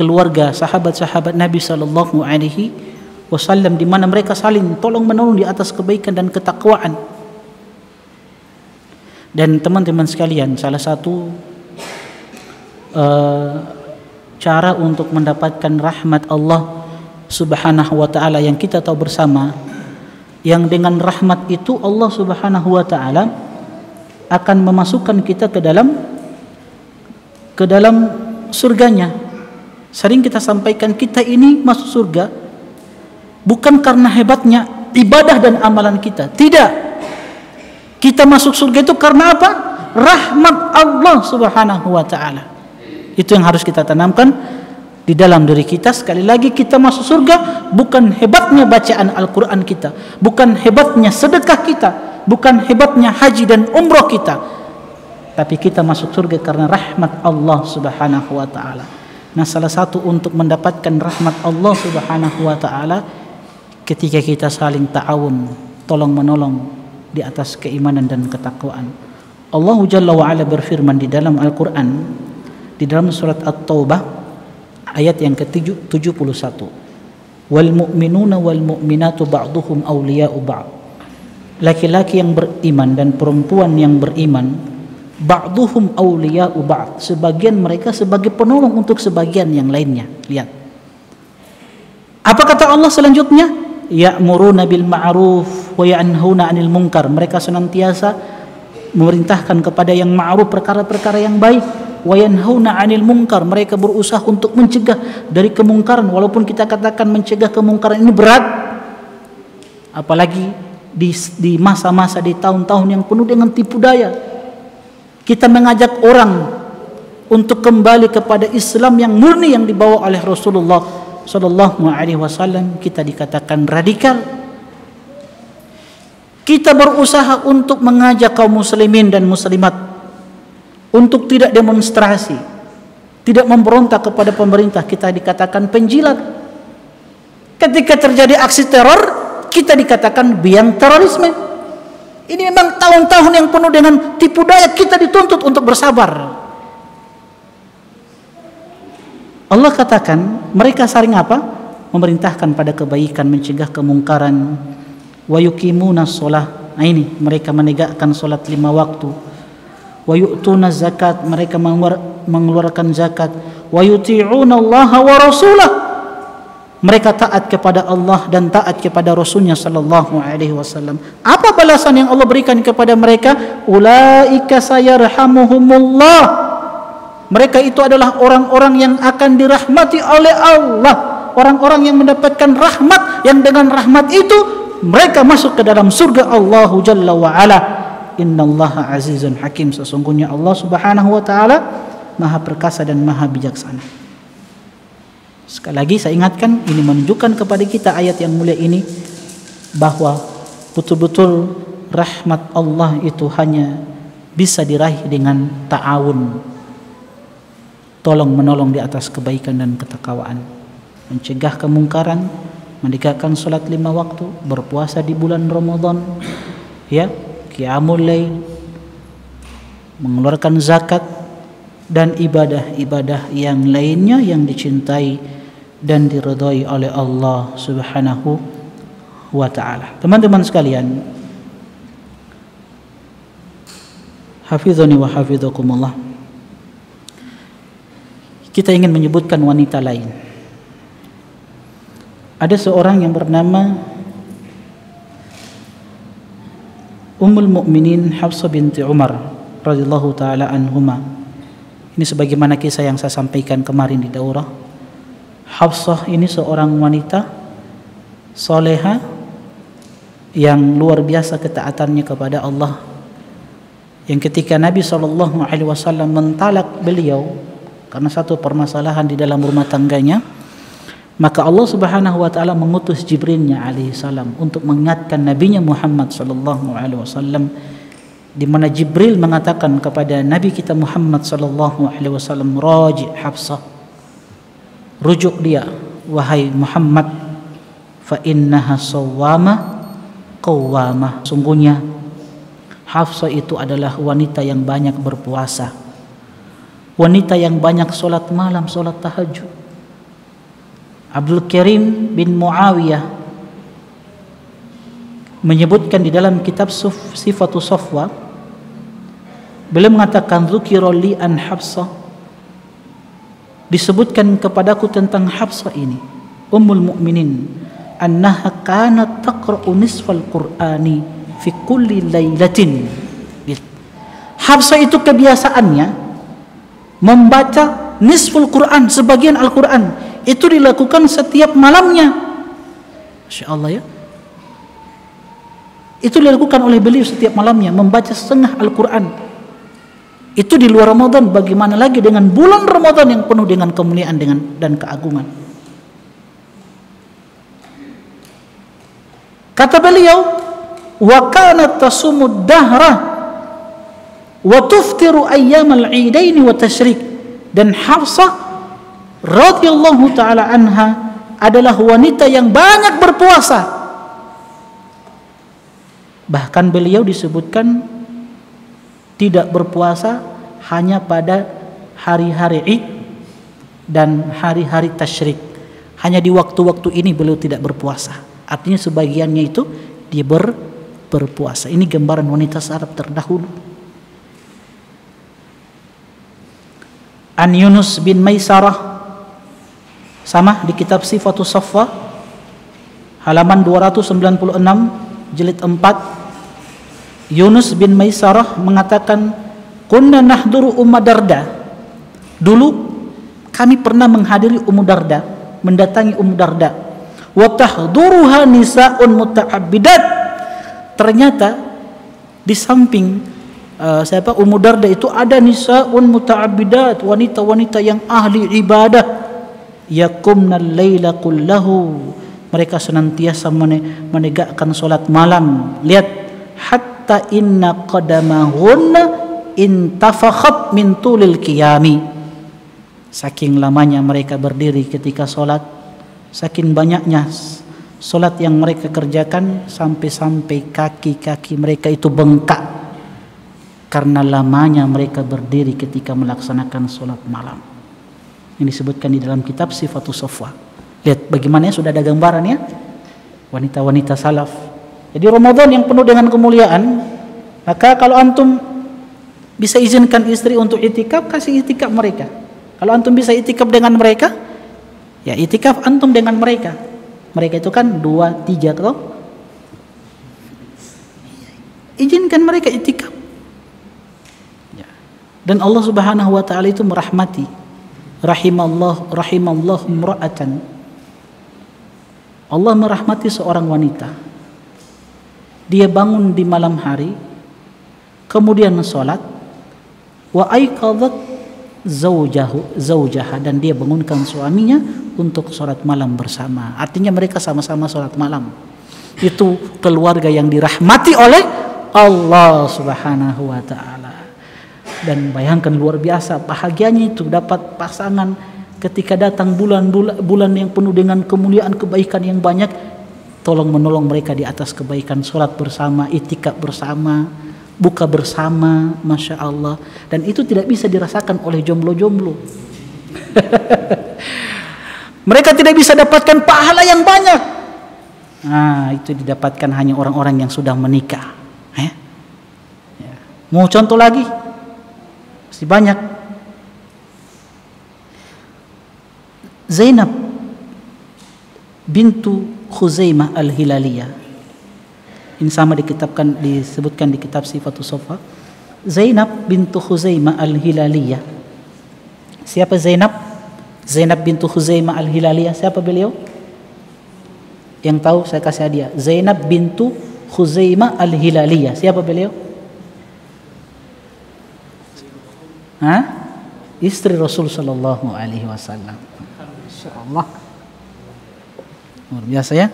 keluarga sahabat-sahabat Nabi sallallahu alaihi wasallam, di mana mereka saling tolong-menolong di atas kebaikan dan ketakwaan. Dan teman-teman sekalian, salah satu cara untuk mendapatkan rahmat Allah Subhanahu wa taala yang kita tahu bersama, yang dengan rahmat itu Allah Subhanahu wa taala akan memasukkan kita ke dalam surganya. Sering kita sampaikan, kita ini masuk surga bukan karena hebatnya ibadah dan amalan kita. Tidak. Kita masuk surga itu karena apa? Rahmat Allah Subhanahu wa taala. Itu yang harus kita tanamkan di dalam diri kita. Sekali lagi, kita masuk surga bukan hebatnya bacaan Al-Qur'an kita, bukan hebatnya sedekah kita, bukan hebatnya haji dan umrah kita. Tapi kita masuk surga karena rahmat Allah Subhanahu wa taala. Nah, salah satu untuk mendapatkan rahmat Allah Subhanahu wa taala ketika kita saling ta'awun, tolong-menolong di atas keimanan dan ketakwaan. Allah Jalla wa Ala berfirman di dalam Al-Quran, di dalam surat At-Taubah ayat yang ke-71, wal mu'minuna wal mu'minatu ba'duhum awliya'u ba'd. Laki-laki yang beriman dan perempuan yang beriman, ba'duhum awliya'u ba'd, sebagian mereka sebagai penolong untuk sebagian yang lainnya. Lihat apa kata Allah selanjutnya, ya'muruna bil ma'ruf wa yanhauna 'anil munkar. Mereka senantiasa memerintahkan kepada yang ma'ruf, perkara-perkara yang baik, wa yanhauna 'anil munkar. Mereka berusaha untuk mencegah dari kemungkaran. Walaupun kita katakan mencegah kemungkaran ini berat, apalagi di masa-masa, di tahun-tahun yang penuh dengan tipu daya. Kita mengajak orang untuk kembali kepada Islam yang murni yang dibawa oleh Rasulullah sallallahu alaihi wasallam, kita dikatakan radikal. Kita berusaha untuk mengajak kaum muslimin dan muslimat untuk tidak demonstrasi, tidak memberontak kepada pemerintah, kita dikatakan penjilat. Ketika terjadi aksi teror, kita dikatakan biang terorisme. Ini memang tahun-tahun yang penuh dengan tipu daya, kita dituntut untuk bersabar. Allah katakan mereka saling apa? Memerintahkan pada kebaikan, mencegah kemungkaran. Wa yuqimuna shalah. Nah ini mereka menegakkan salat 5 waktu. Wa yu'tuna zakat, mereka mengeluarkan zakat. Wa yuti'una Allah wa rasulah, mereka taat kepada Allah dan taat kepada Rasulnya sallallahu alaihi wasallam. Apa balasan yang Allah berikan kepada mereka? Ulaika sayarhamuhumullah, mereka itu adalah orang-orang yang akan dirahmati oleh Allah, orang-orang yang mendapatkan rahmat, yang dengan rahmat itu mereka masuk ke dalam surga Allah Jalla wa Ala. Innallaha azizun hakim, sesungguhnya Allah Subhanahu wa taala Maha perkasa dan Maha bijaksana. Sekali lagi saya ingatkan, ini menunjukkan kepada kita ayat yang mulia ini bahwa betul-betul rahmat Allah itu hanya bisa diraih dengan ta'awun, tolong menolong di atas kebaikan dan ketakwaan, mencegah kemungkaran, menegakkan salat 5 waktu, berpuasa di bulan Ramadan, ya, qiyamul lail, mengeluarkan zakat dan ibadah-ibadah yang lainnya yang dicintai dan diridhai oleh Allah Subhanahu wa taala. Teman-teman sekalian, hafizani wa hafizakumullah. Kita ingin menyebutkan wanita lain. Ada seorang yang bernama Ummul Mukminin Hafsah binti Umar radhiyallahu taala anhuma. Ini sebagaimana kisah yang saya sampaikan kemarin di daurah. Hafsah ini seorang wanita soleha yang luar biasa ketaatannya kepada Allah, yang ketika Nabi SAW mentalak beliau karena satu permasalahan di dalam rumah tangganya, maka Allah Subhanahu wa taala mengutus Jibrilnya alaihi salam untuk mengingatkan nabinya Muhammad SAW, di mana Jibril mengatakan kepada Nabi kita Muhammad SAW, raji Hafsah, rujuk dia wahai Muhammad, fa innaha sawwama qawwamah, sungguhnya Hafsah itu adalah wanita yang banyak berpuasa, wanita yang banyak solat malam, solat tahajud. Abdul Karim bin Muawiyah menyebutkan di dalam kitab Sifatus Safwa, beliau mengatakan dzukira li an Hafsah, disebutkan kepadaku tentang Hafsah ini, Ummul Mukminin, annaha kanat taqra'u nisfal Qur'ani fi kulli lailatin. Hafsah itu kebiasaannya membaca nisful Quran, sebagian Al-Quran itu dilakukan setiap malamnya. Masya Allah ya, itu dilakukan oleh beliau setiap malamnya, membaca setengah Al-Quran. Itu di luar Ramadan, bagaimana lagi dengan bulan Ramadan yang penuh dengan kemuliaan dan keagungan. Kata beliau, wa kanat tasumud dahra wa tuftiru ayyamal idaini wa tasyrik. Dan Hafsah radhiyallahu taala anha adalah wanita yang banyak berpuasa. Bahkan beliau disebutkan tidak berpuasa hanya pada hari-hari Id dan hari-hari tasyrik. Hanya di waktu-waktu ini beliau tidak berpuasa. Artinya sebagiannya itu dia berpuasa. Ini gambaran wanita Arab terdahulu. An Yunus bin Maisarah, sama di kitab Sifatus Safwa halaman 296 jilid 4, Yunus bin Maisarah mengatakan, kunna nahduru Ummu Darda, dulu kami pernah menghadiri Ummu Darda, mendatangi Ummu Darda, wa tahduruha nisaun muta'abbidat. Ternyata di samping Ummu Darda itu ada nisaun muta'abbidat, wanita-wanita yang ahli ibadah, yaqumna al-laila kullahu, mereka senantiasa menegakkan solat malam. Lihat, hatta inna qadamahunna intafakhat min tulil qiyami, saking lamanya mereka berdiri ketika solat, saking banyaknya solat yang mereka kerjakan, sampai-sampai kaki-kaki mereka itu bengkak karena lamanya mereka berdiri ketika melaksanakan solat malam. Ini disebutkan di dalam kitab Sifatus Shafwa. Lihat bagaimana sudah ada gambaran ya, wanita-wanita salaf. Jadi Ramadan yang penuh dengan kemuliaan, maka kalau antum bisa izinkan istri untuk itikaf, kasih itikaf mereka. Kalau antum bisa itikaf dengan mereka, ya itikaf antum dengan mereka. Mereka itu kan 2, 3 toh. Izinkan mereka itikaf. Ya. Dan Allah Subhanahu wa taala itu merahmati. Rahimallahu imra'atan. Allah merahmati seorang wanita. Dia bangun di malam hari, kemudian salat, wa aiqadhat zaujaha, dan dia bangunkan suaminya untuk salat malam bersama. Artinya mereka sama-sama salat malam. Itu keluarga yang dirahmati oleh Allah Subhanahu wa taala. Dan bayangkan luar biasa bahagianya itu dapat pasangan ketika datang bulan yang penuh dengan kemuliaan, kebaikan yang banyak, tolong menolong mereka di atas kebaikan, sholat bersama, itikaf bersama, buka bersama, Masya Allah. Dan itu tidak bisa dirasakan oleh jomblo-jomblo. Mereka tidak bisa dapatkan pahala yang banyak. Nah, itu didapatkan hanya orang-orang yang sudah menikah. Ya. Mau contoh lagi? Masih banyak. Zainab bintu Khuzaimah al-Hilaliyah. Ini sama disebutkan di kitab Sifatus Shafwa. Zainab bintu Khuzaimah al-Hilaliyah. Siapa Zainab? Zainab bintu Khuzaimah al-Hilaliyah. Siapa beliau? Yang tahu saya kasih hadiah. Zainab bintu Khuzaimah al-Hilaliyah. Siapa beliau? Istri Rasul sallallahu alaihi wasallam. Insyaallah. Luar biasa ya.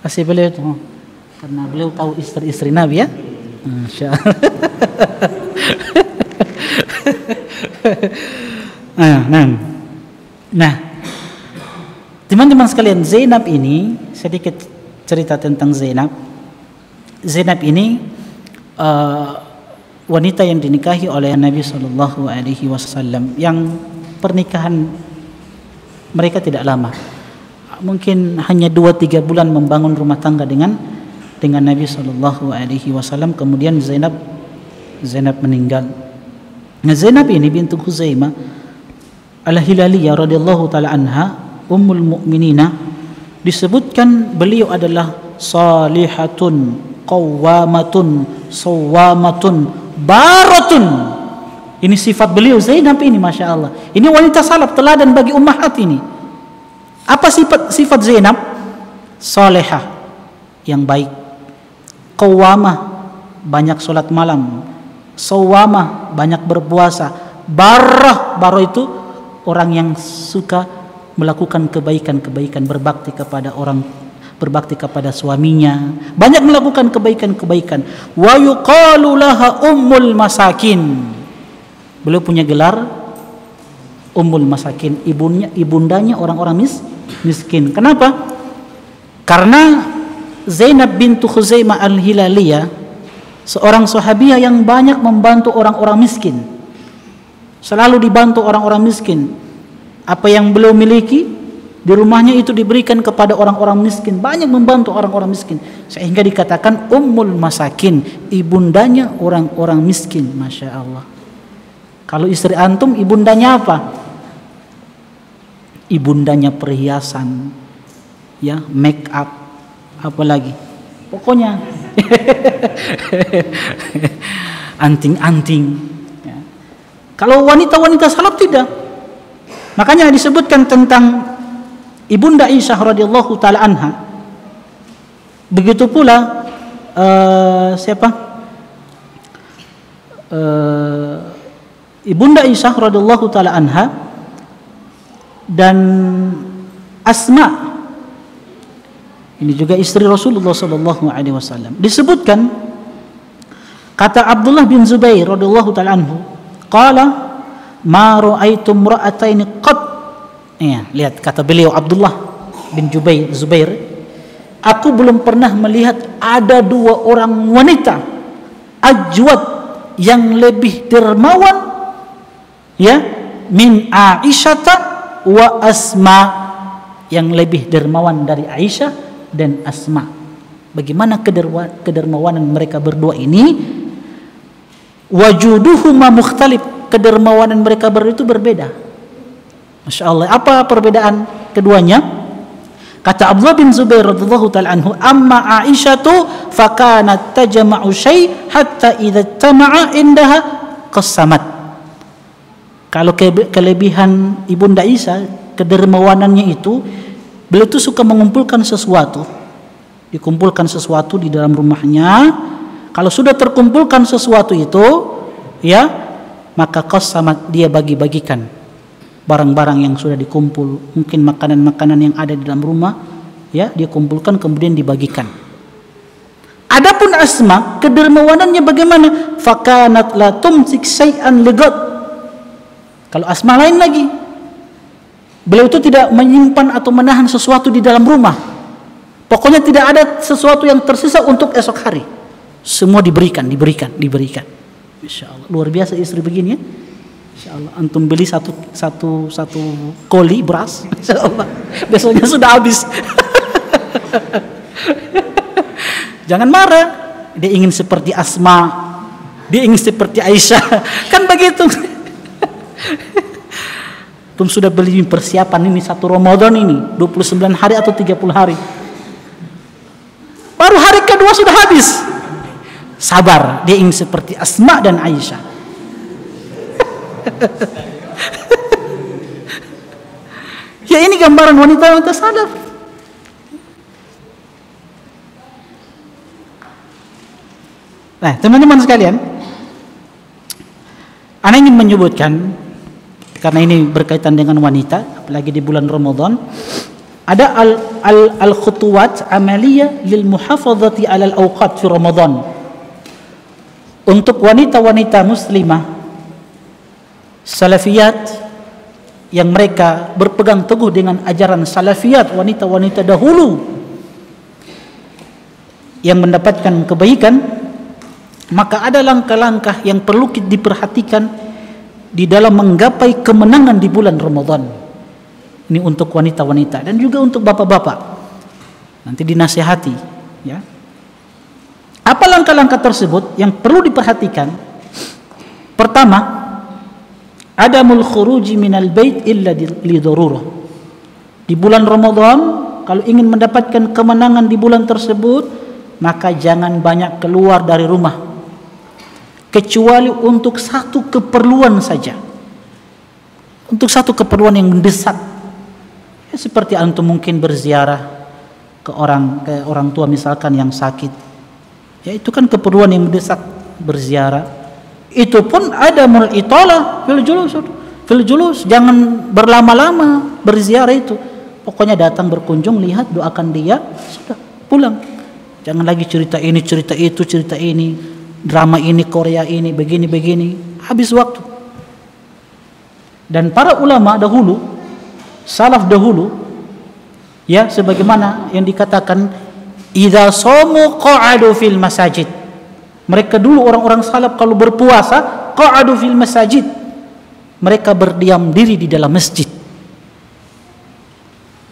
Kasih beliau itu. Karena beliau tahu istri-istri Nabi ya. Insyaallah. Nah, teman-teman sekalian, Zainab ini, sedikit cerita tentang Zainab. Zainab ini wanita yang dinikahi oleh Nabi Shallallahu Alaihi Wasallam, yang pernikahan mereka tidak lama, mungkin hanya 2-3 bulan membangun rumah tangga dengan Nabi Shallallahu Alaihi Wasallam. Kemudian Zainab meninggal. Nah, Zainab ini bintu Khuzaimah al-Hilaliyah radhiyallahu taala anha, ummul mukminina, disebutkan beliau adalah salihatun qawwamatun sawamatun baratun. Ini sifat beliau Zainab ini, Masya Allah. Ini wanita salaf teladan bagi ummahat ini. Apa sifat Zainab? Salihah, yang baik. Qawwamah, banyak sholat malam. Sawamah, banyak berpuasa. Barrah itu orang yang suka melakukan kebaikan-kebaikan, berbakti kepada orang, berbakti kepada suaminya, banyak melakukan kebaikan-kebaikan. Wa yuqalu laha ummul masakin. Beliau punya gelar ummul masakin, ibundanya orang-orang miskin. Kenapa? Karena Zainab bintu Khuzaimah al-Hilaliyah seorang sahabiah yang banyak membantu orang-orang miskin. Selalu dibantu orang-orang miskin. Apa yang beliau miliki di rumahnya itu diberikan kepada orang-orang miskin, banyak membantu orang-orang miskin, sehingga dikatakan ummul masakin, ibundanya orang-orang miskin. Masya Allah. Kalau istri antum, ibundanya apa? Ibundanya perhiasan, ya, make up, apa lagi? Pokoknya anting-anting. Ya. Kalau wanita-wanita salaf tidak. Makanya disebutkan tentang Ibunda Aisyah radhiyallahu taala anha. Begitu pula Ibunda Aisyah radhiyallahu taala anha dan Asma. Ini juga istri Rasulullah sallallahu alaihi wasallam. Disebutkan kata Abdullah bin Zubair radhiyallahu taala anhu, qala ma ra'aitu imra'ataini qat. Ya, lihat kata beliau Abdullah bin Zubair, aku belum pernah melihat ada dua orang wanita ajwad yang lebih dermawan, ya, min Aisyata wa Asma, yang lebih dermawan dari Aisyah dan Asma. Bagaimana kedermawanan mereka berdua ini? Wajuduhuma mukhtalif, kedermawanan mereka berdua itu berbeda. Masya Allah. Apa perbedaan keduanya? Kata Abdullah bin Zubair radhiyallahu taala anhu, amma Aisyatu fakanat tajma'u syai hatta idza tama'a indaha qasamat. Kalau kelebihan Ibunda Aisyah, kedermawanannya itu, beliau itu suka mengumpulkan sesuatu. Dikumpulkan sesuatu di dalam rumahnya. Kalau sudah terkumpulkan sesuatu itu, ya, maka qasamat, dia bagi-bagikan barang-barang yang sudah dikumpul, mungkin makanan-makanan yang ada di dalam rumah, ya, dia kumpulkan kemudian dibagikan. Adapun Asma, kedermawanannya bagaimana? Fakanat la tumsik syai'an ligat. Kalau Asma lain lagi, beliau itu tidak menyimpan atau menahan sesuatu di dalam rumah. Pokoknya tidak ada sesuatu yang tersisa untuk esok hari. Semua diberikan. Masya Allah, luar biasa istri begini ya. Masya Allah, antum beli satu koli beras, Masya Allah, besoknya sudah habis. Jangan marah, dia ingin seperti Asma, dia ingin seperti Aisyah, kan begitu. Antum sudah beli persiapan ini satu Ramadan ini 29 hari atau 30 hari, baru hari kedua sudah habis. Sabar, dia ingin seperti Asma dan Aisyah. Ya, ini gambaran wanita-wanita salaf. Nah, teman-teman sekalian, ana ingin menyebutkan, karena ini berkaitan dengan wanita, apalagi di bulan Ramadan, ada al-khutuwat amaliyah lil muhafazati 'ala al-awqat fi Ramadan. Untuk wanita-wanita muslimah salafiyat yang mereka berpegang teguh dengan ajaran salafiyat, wanita-wanita dahulu yang mendapatkan kebaikan, maka ada langkah-langkah yang perlu diperhatikan di dalam menggapai kemenangan di bulan Ramadan. Ini untuk wanita-wanita dan juga untuk bapak-bapak. Nanti dinasihati, ya. Apa langkah-langkah tersebut yang perlu diperhatikan? Pertama, adamul khuruji minal bait illa li darurah. Di bulan Ramadan, kalau ingin mendapatkan kemenangan di bulan tersebut, maka jangan banyak keluar dari rumah, kecuali untuk satu keperluan saja. Untuk satu keperluan yang mendesak. Ya, seperti antum mungkin berziarah ke orang tua misalkan yang sakit. Ya, itu kan keperluan yang mendesak, berziarah. Itu pun ada mul italah fil julus, jangan berlama-lama berziarah itu. Pokoknya datang berkunjung, lihat, doakan dia, sudah pulang. Jangan lagi cerita ini, cerita itu, cerita ini, drama ini, Korea ini, begini, habis waktu. Dan para ulama dahulu, salaf dahulu, ya, sebagaimana yang dikatakan, idza shamu qa'adu fil masajid. Mereka dulu orang-orang salaf kalau berpuasa, qa'adu fil masajid, mereka berdiam diri di dalam masjid.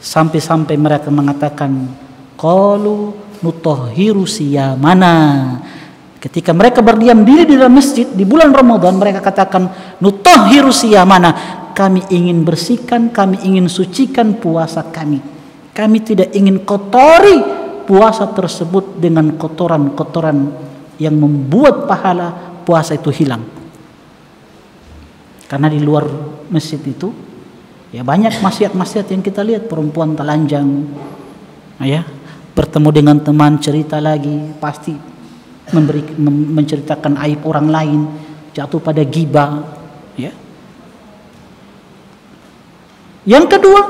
Sampai-sampai mereka mengatakan, qalu nutahhiru siyamana. Ketika mereka berdiam diri di dalam masjid di bulan Ramadan, mereka katakan, nutahhiru siyamana, kami ingin bersihkan, kami ingin sucikan puasa kami. Kami tidak ingin kotori puasa tersebut dengan kotoran-kotoran yang membuat pahala puasa itu hilang. Karena di luar masjid itu, ya, banyak maksiat-maksiat yang kita lihat, perempuan telanjang, ya, bertemu dengan teman cerita lagi, pasti menceritakan aib orang lain, jatuh pada ghibah, ya. Yang kedua,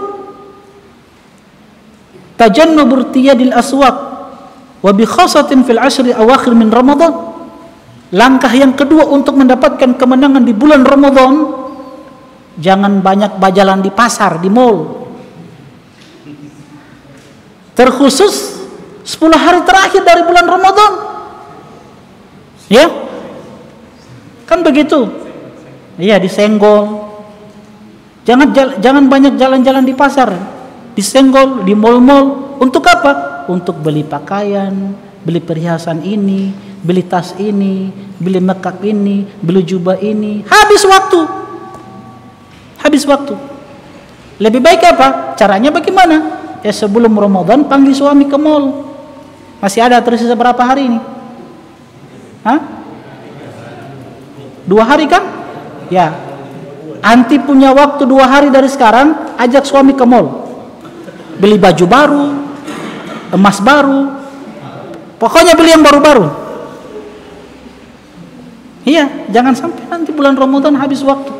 tajannubur tiyadil aswaq wa bi khasatin fil ashri awakhir min Ramadan. Langkah yang kedua untuk mendapatkan kemenangan di bulan Ramadan, jangan banyak bajalan di pasar, di mall. Terkhusus 10 hari terakhir dari bulan Ramadan. Ya? Kan begitu. Iya, disenggol. Jangan banyak jalan-jalan di pasar. Disenggol di mall-mall. Untuk apa? Untuk beli pakaian, beli perhiasan ini, beli tas ini, beli makeup ini, beli jubah ini. Habis waktu. Habis waktu. Lebih baik apa? Caranya bagaimana? Ya sebelum Ramadan panggil suami ke mall. Masih ada tersisa berapa hari ini? Hah? 2 hari kan? Ya. Anti punya waktu 2 hari dari sekarang, ajak suami ke mall. Beli baju baru, emas baru. Pokoknya beli yang baru-baru. Iya, jangan sampai nanti bulan Ramadan habis waktu.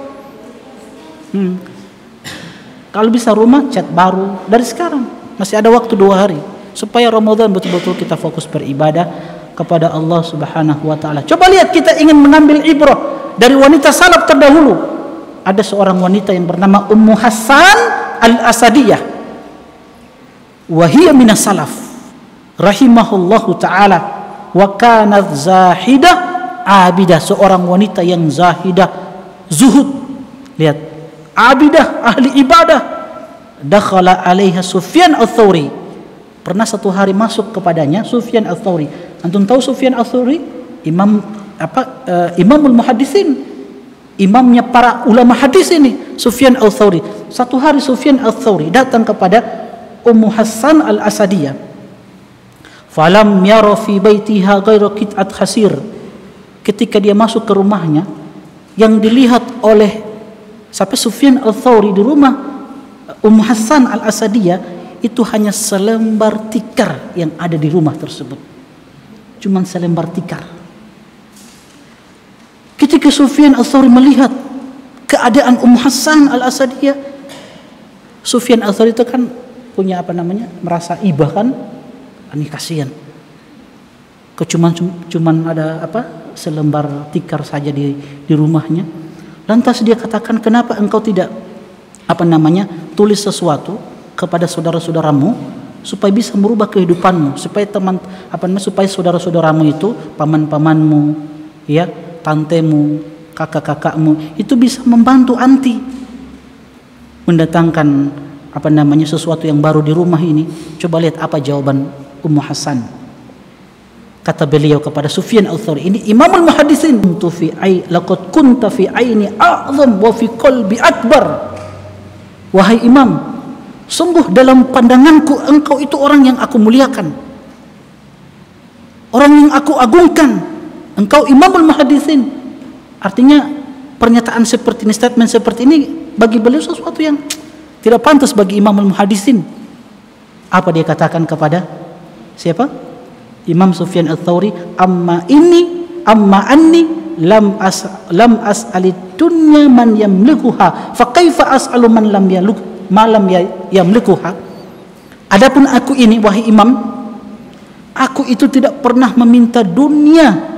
Kalau bisa rumah cat baru dari sekarang, masih ada waktu 2 hari supaya Ramadan betul-betul kita fokus beribadah kepada Allah Subhanahu wa taala. Coba lihat, kita ingin mengambil ibrah dari wanita salaf terdahulu. Ada seorang wanita yang bernama Ummu Hassan Al-Asadiyah. Wa hiya minas salaf rahimahullahu taala wa kanat zahidah abidah, seorang wanita yang zahidah, zuhud. Lihat, abidah, ahli ibadah. Dakhala alaiha Sufyan Ats-Tsauri. Pernah satu hari masuk kepadanya Sufyan Ats-Tsauri. Antum tahu Sufyan Ats-Tsauri? Imamul muhaddisin. Imamnya para ulama hadis ini, Sufyan Ats-Tsauri. Satu hari Sufyan Ats-Tsauri datang kepada Ummu Hassan Al-Asadiyah. Falam yara fi baitiha ghairu qit'at khasir. Ketika dia masuk ke rumahnya, yang dilihat oleh sampai Sufyan Ats-Tsauri di rumah Ummu Hassan Al-Asadiyah itu hanya selembar tikar yang ada di rumah tersebut. Cuman selembar tikar. Ketika Sufyan Ats-Tsauri melihat keadaan Ummu Hassan Al-Asadiyah, Sufyan Ats-Tsauri itu kan punya merasa ibah kan, ini kasihan. Cuman ada selembar tikar saja di rumahnya. Lantas dia katakan, kenapa engkau tidak tulis sesuatu kepada saudara-saudaramu supaya bisa merubah kehidupanmu, supaya supaya saudara-saudaramu itu, paman-pamanmu, ya, tantemu, kakak-kakakmu itu bisa membantu anti mendatangkan sesuatu yang baru di rumah ini. Coba lihat apa jawaban Ummu Hassan. Kata beliau kepada Sufyan Ats-Tsauri, ini Imamul Muhaddisin, laqad kunta fi aini a'zam wa fi qalbi akbar. Wahai Imam, sungguh dalam pandanganku engkau itu orang yang aku muliakan, orang yang aku agungkan. Engkau Imamul Muhaddisin. Artinya pernyataan seperti ini, statement seperti ini bagi beliau sesuatu yang tidak pantas bagi Imamul Muhaddisin. Apa dia katakan kepada siapa? Imam Sufyan Ats-Tsauri, amma anni lam as'alid dunya man yamlikuha fa kaifa as'alu man lam yamlikuha. Adapun aku ini, wahai Imam, aku itu tidak pernah meminta dunia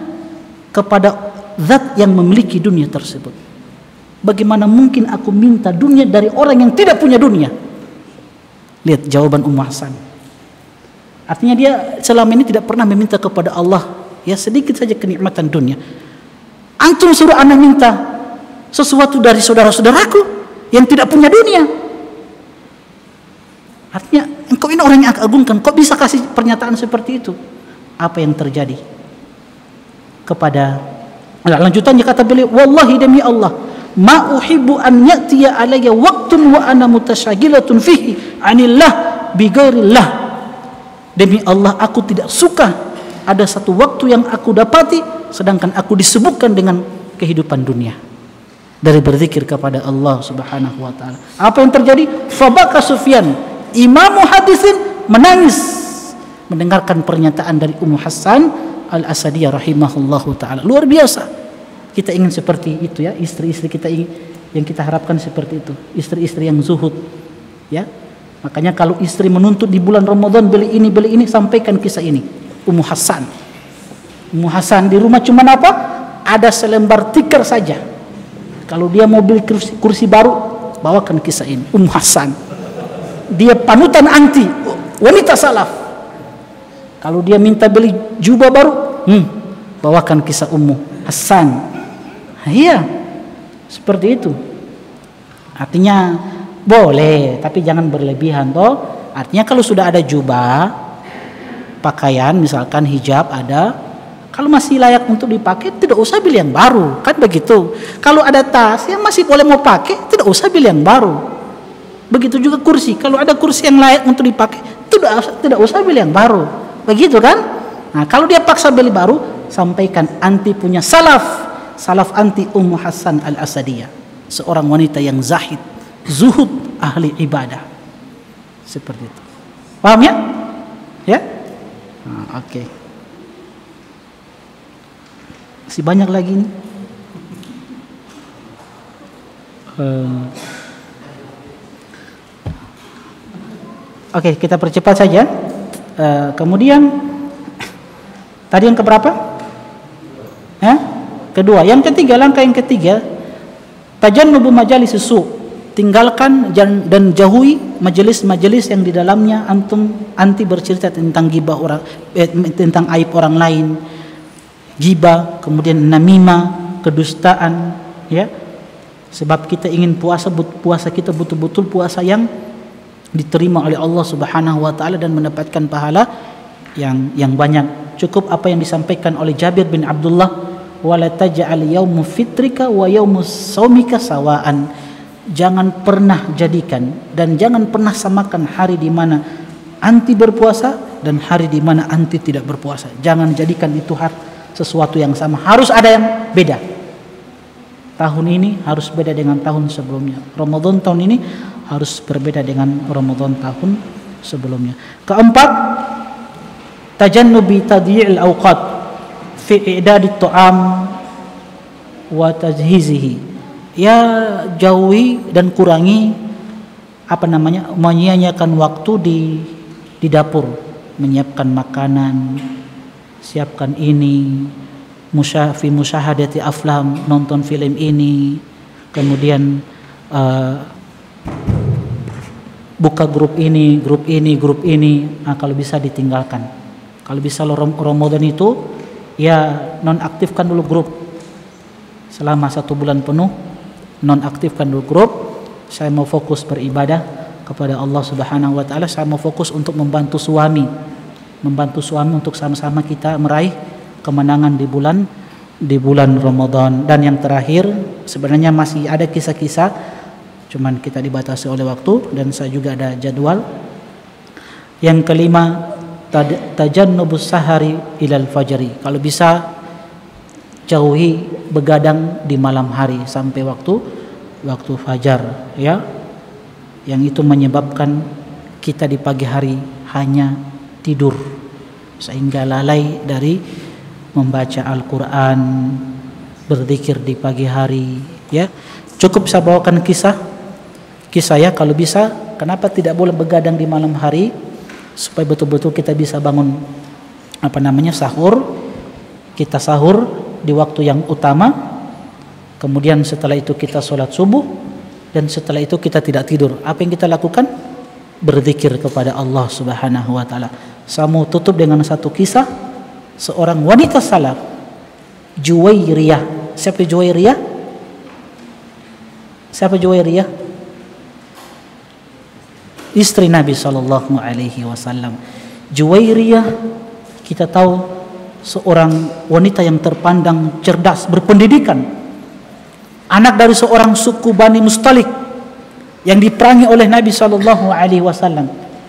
kepada zat yang memiliki dunia tersebut. Bagaimana mungkin aku minta dunia dari orang yang tidak punya dunia? Lihat jawaban Ummu Hassan. Artinya dia selama ini tidak pernah meminta kepada Allah, ya, sedikit saja kenikmatan dunia. Antum suruh anak minta sesuatu dari saudara-saudaraku yang tidak punya dunia. Artinya engkau ini orang yang aku agungkan, kok bisa kasih pernyataan seperti itu? Apa yang terjadi kepada lanjutannya? Kata beliau, wallahi demi Allah, ma uhibbu an ya'tiya alayya waqtun wa ana mutasyagilatun fihi anillah bighairillah. Demi Allah, aku tidak suka ada satu waktu yang aku dapati sedangkan aku disebutkan dengan kehidupan dunia dari berzikir kepada Allah Subhanahu wa taala. Apa yang terjadi? Fabaka Sufyan, Imam Muhaddisin, menangis mendengarkan pernyataan dari Ummu Hassan Al-Asadiyah rahimahullahu taala. Luar biasa. Kita ingin seperti itu, ya, istri-istri kita ingin, yang kita harapkan seperti itu, istri-istri yang zuhud, Ya, makanya kalau istri menuntut di bulan Ramadan beli ini, sampaikan kisah ini. Ummu Hasan di rumah cuma apa? Ada selembar tikar saja. Kalau dia mau beli kursi baru, bawakan kisah ini. Ummu Hasan, dia panutan anti wanita salaf. Kalau dia minta beli jubah baru, bawakan kisah Ummu Hasan. Iya, seperti itu. Artinya boleh, tapi jangan berlebihan toh. Artinya kalau sudah ada jubah, pakaian misalkan hijab ada, kalau masih layak untuk dipakai tidak usah beli yang baru, kan begitu. Kalau ada tas yang masih boleh mau pakai, tidak usah beli yang baru. Begitu juga kursi, kalau ada kursi yang layak untuk dipakai, tidak usah beli yang baru. Begitu kan? Nah, kalau dia paksa beli baru, sampaikan anti punya salaf anti Ummu Hasan Al-Asadiyah, seorang wanita yang zahid, zuhud, ahli ibadah. Seperti itu. Paham ya? Ya? Nah, oke. Masih banyak lagi nih. Oke, kita percepat saja. Kemudian tadi yang keberapa? Kedua. Yang ketiga, langkah yang ketiga, tajannubu majalis su'. Tinggalkan dan jauhi majelis-majelis yang di dalamnya anti bercerita tentang gibah orang, tentang aib orang lain, gibah, kemudian namimah, kedustaan, ya. Sebab kita ingin puasa kita betul-betul puasa yang diterima oleh Allah Subhanahu wa taala dan mendapatkan pahala yang banyak. Cukup apa yang disampaikan oleh Jabir bin Abdullah, wala taj'al yaumu fitrika wa yaumu shaumika sawaan. Jangan pernah jadikan dan jangan pernah samakan hari di mana anti berpuasa dan hari di mana anti tidak berpuasa. Jangan jadikan itu sesuatu yang sama. Harus ada yang beda. Tahun ini harus beda dengan tahun sebelumnya. Ramadan tahun ini harus berbeda dengan Ramadan tahun sebelumnya. Keempat, tajannubi tadyi'il awqat fi i'dadit ta'am wa tajhizihi. Ya, jauhi dan kurangi menyia-nyiakan waktu di dapur, menyiapkan makanan, siapkan ini, musyahadati aflam, nonton film ini, kemudian buka grup ini. Nah, kalau bisa ditinggalkan. Kalau bisa Ramadan itu ya nonaktifkan dulu grup selama 1 bulan penuh. Nonaktifkan dulu grup. Saya mau fokus beribadah kepada Allah Subhanahu wa taala. Saya mau fokus untuk membantu suami untuk sama-sama kita meraih kemenangan di bulan Ramadan. Dan yang terakhir, sebenarnya masih ada kisah-kisah, cuman kita dibatasi oleh waktu dan saya juga ada jadwal. Yang kelima, tajannubus sahari ilal fajri. Kalau bisa jauhi begadang di malam hari sampai waktu fajar, ya. Yang itu menyebabkan kita di pagi hari hanya tidur sehingga lalai dari membaca Al-Qur'an, berzikir di pagi hari, ya. Cukup saya bawakan kisah ya, kalau bisa kenapa tidak boleh begadang di malam hari, supaya betul-betul kita bisa bangun sahur. Kita sahur di waktu yang utama, kemudian setelah itu kita sholat subuh, dan setelah itu kita tidak tidur. Apa yang kita lakukan? Berzikir kepada Allah Subhanahu wa taala. Saya mau tutup dengan satu kisah seorang wanita salaf, Juwairiyah. Siapa Juwairiyah? Istri Nabi sallallahu alaihi wasallam. Juwairiyah kita tahu seorang wanita yang terpandang cerdas, berpendidikan, anak dari seorang suku Bani Mustalik yang diperangi oleh Nabi sallallahu alaihi wasallam.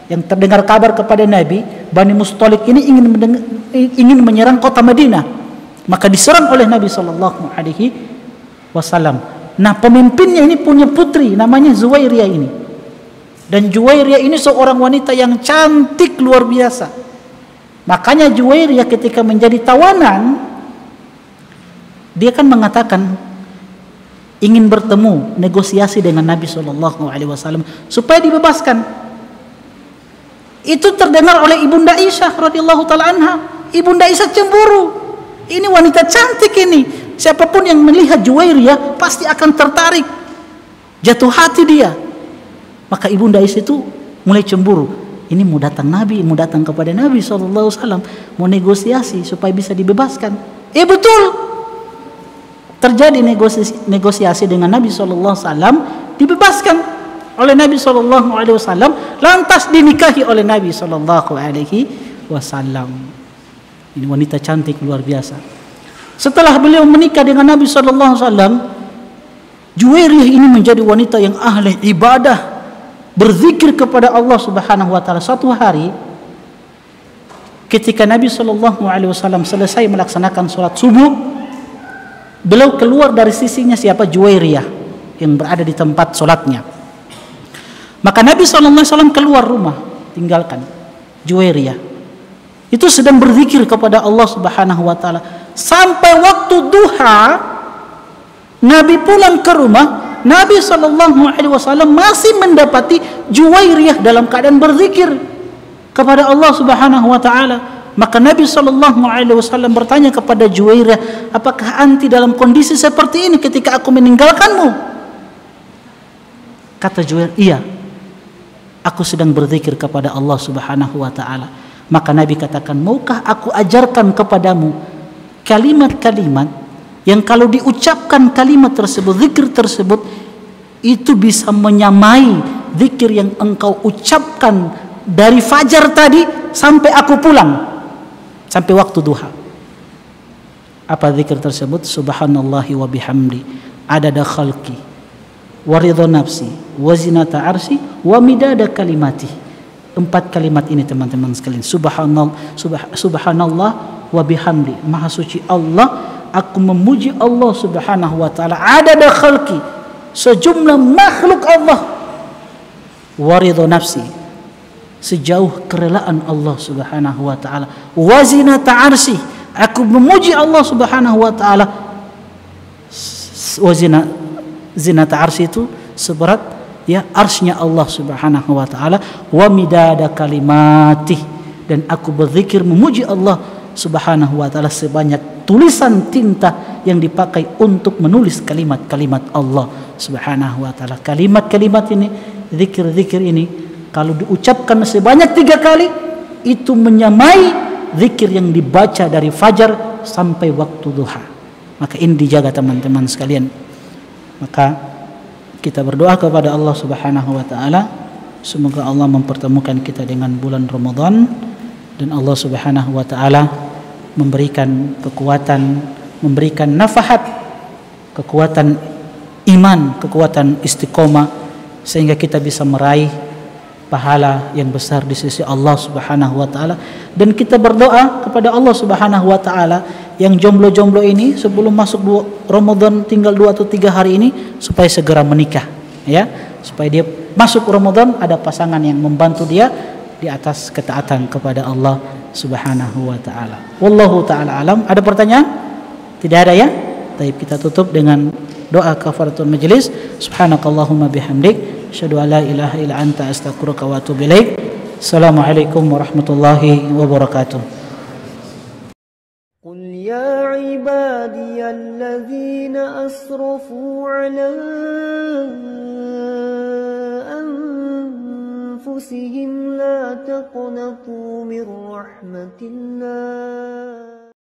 Yang terdengar kabar kepada Nabi, Bani Mustalik ini ingin menyerang kota Madinah, maka diserang oleh Nabi sallallahu alaihi wasallam. Nah, pemimpinnya ini punya putri namanya Juwairiyah ini. Dan Juwairiyah ini seorang wanita yang cantik luar biasa. Makanya Juwairiyah ketika menjadi tawanan, dia kan mengatakan, ingin bertemu, negosiasi dengan Nabi SAW supaya dibebaskan. Itu terdengar oleh Ibunda Aisyah radhiyallahu taala anha. Ibunda Aisyah cemburu. Ini wanita cantik ini. Siapapun yang melihat Juwairiyah pasti akan tertarik, jatuh hati dia. Maka Ibunda Aisyah itu mulai cemburu. Ini mau datang Nabi, mau datang kepada Nabi SAW, mau negosiasi supaya bisa dibebaskan. Betul. Terjadi negosiasi dengan Nabi SAW, dibebaskan oleh Nabi SAW, lantas dinikahi oleh Nabi SAW. Ini wanita cantik luar biasa. Setelah beliau menikah dengan Nabi SAW, Juwairiyah ini menjadi wanita yang ahli ibadah, berzikir kepada Allah Subhanahu wa taala. Suatu hari ketika Nabi SAW selesai melaksanakan sholat subuh, beliau keluar dari sisinya siapa? Juwairiyah yang berada di tempat sholatnya. Maka Nabi SAW keluar rumah, tinggalkan Juwairiyah. Itu sedang berzikir kepada Allah Subhanahu wa taala. Sampai waktu duha, Nabi pulang ke rumah, Nabi SAW masih mendapati Juwairiyah dalam keadaan berzikir kepada Allah Subhanahu wa taala. Maka Nabi SAW bertanya kepada Juwairiyah, apakah anti dalam kondisi seperti ini ketika aku meninggalkanmu? Kata Juwairiyah, iya, aku sedang berzikir kepada Allah Subhanahu wa taala. Maka Nabi katakan, maukah aku ajarkan kepadamu kalimat-kalimat yang kalau diucapkan kalimat tersebut, zikir tersebut, itu bisa menyamai zikir yang engkau ucapkan dari fajar tadi sampai aku pulang, sampai waktu duha. Apa zikir tersebut? Subhanallahi wa bihamdi, adada khalqi, wa ridha nafsi, wa zinata arsi, wa midada kalimati. 4 kalimat ini teman-teman sekalian. Subhanallah wa bihamdi, maha suci Allah, aku memuji Allah Subhanahu wa taala, adada khalqi, sejumlah makhluk Allah, wa ridha nafsi, sejauh kerelaan Allah Subhanahu wa taala, wa zinata arsi, aku memuji Allah Subhanahu wa taala, wa zinata arsi itu seberat ya arsy-Nya Allah Subhanahu wa taala, wa midada kalimati, dan aku berzikir memuji Allah Subhanahu wa taala sebanyak tulisan tinta yang dipakai untuk menulis kalimat-kalimat Allah Subhanahu wa taala. Kalimat-kalimat ini, zikir-zikir ini kalau diucapkan sebanyak 3 kali, itu menyamai zikir yang dibaca dari fajar sampai waktu duha. Maka ini dijaga teman-teman sekalian. Maka kita berdoa kepada Allah Subhanahu wa taala, semoga Allah mempertemukan kita dengan bulan Ramadan, dan Allah Subhanahu wa taala memberikan kekuatan, memberikan nafahat, kekuatan iman, kekuatan istiqomah, sehingga kita bisa meraih pahala yang besar di sisi Allah Subhanahu wa taala. Dan kita berdoa kepada Allah Subhanahu wa taala, yang jomblo-jomblo ini sebelum masuk Ramadan tinggal 2 atau 3 hari ini, supaya segera menikah, ya, supaya dia masuk Ramadan ada pasangan yang membantu dia di atas ketaatan kepada Allah Subhanahu wa taala. Wallahu taala alam. Ada pertanyaan? Tidak ada ya? Baik, kita tutup dengan doa kafaratul majlis. Subhanakallahumma bihamdik, asyhadu an la ilaha illa anta, astaghfiruka wa atubu ilaik. Assalamualaikum warahmatullahi wabarakatuh. قل يا عبادي الذين أسرفوا على أنفسهم لا تقنطوا من رحمة الله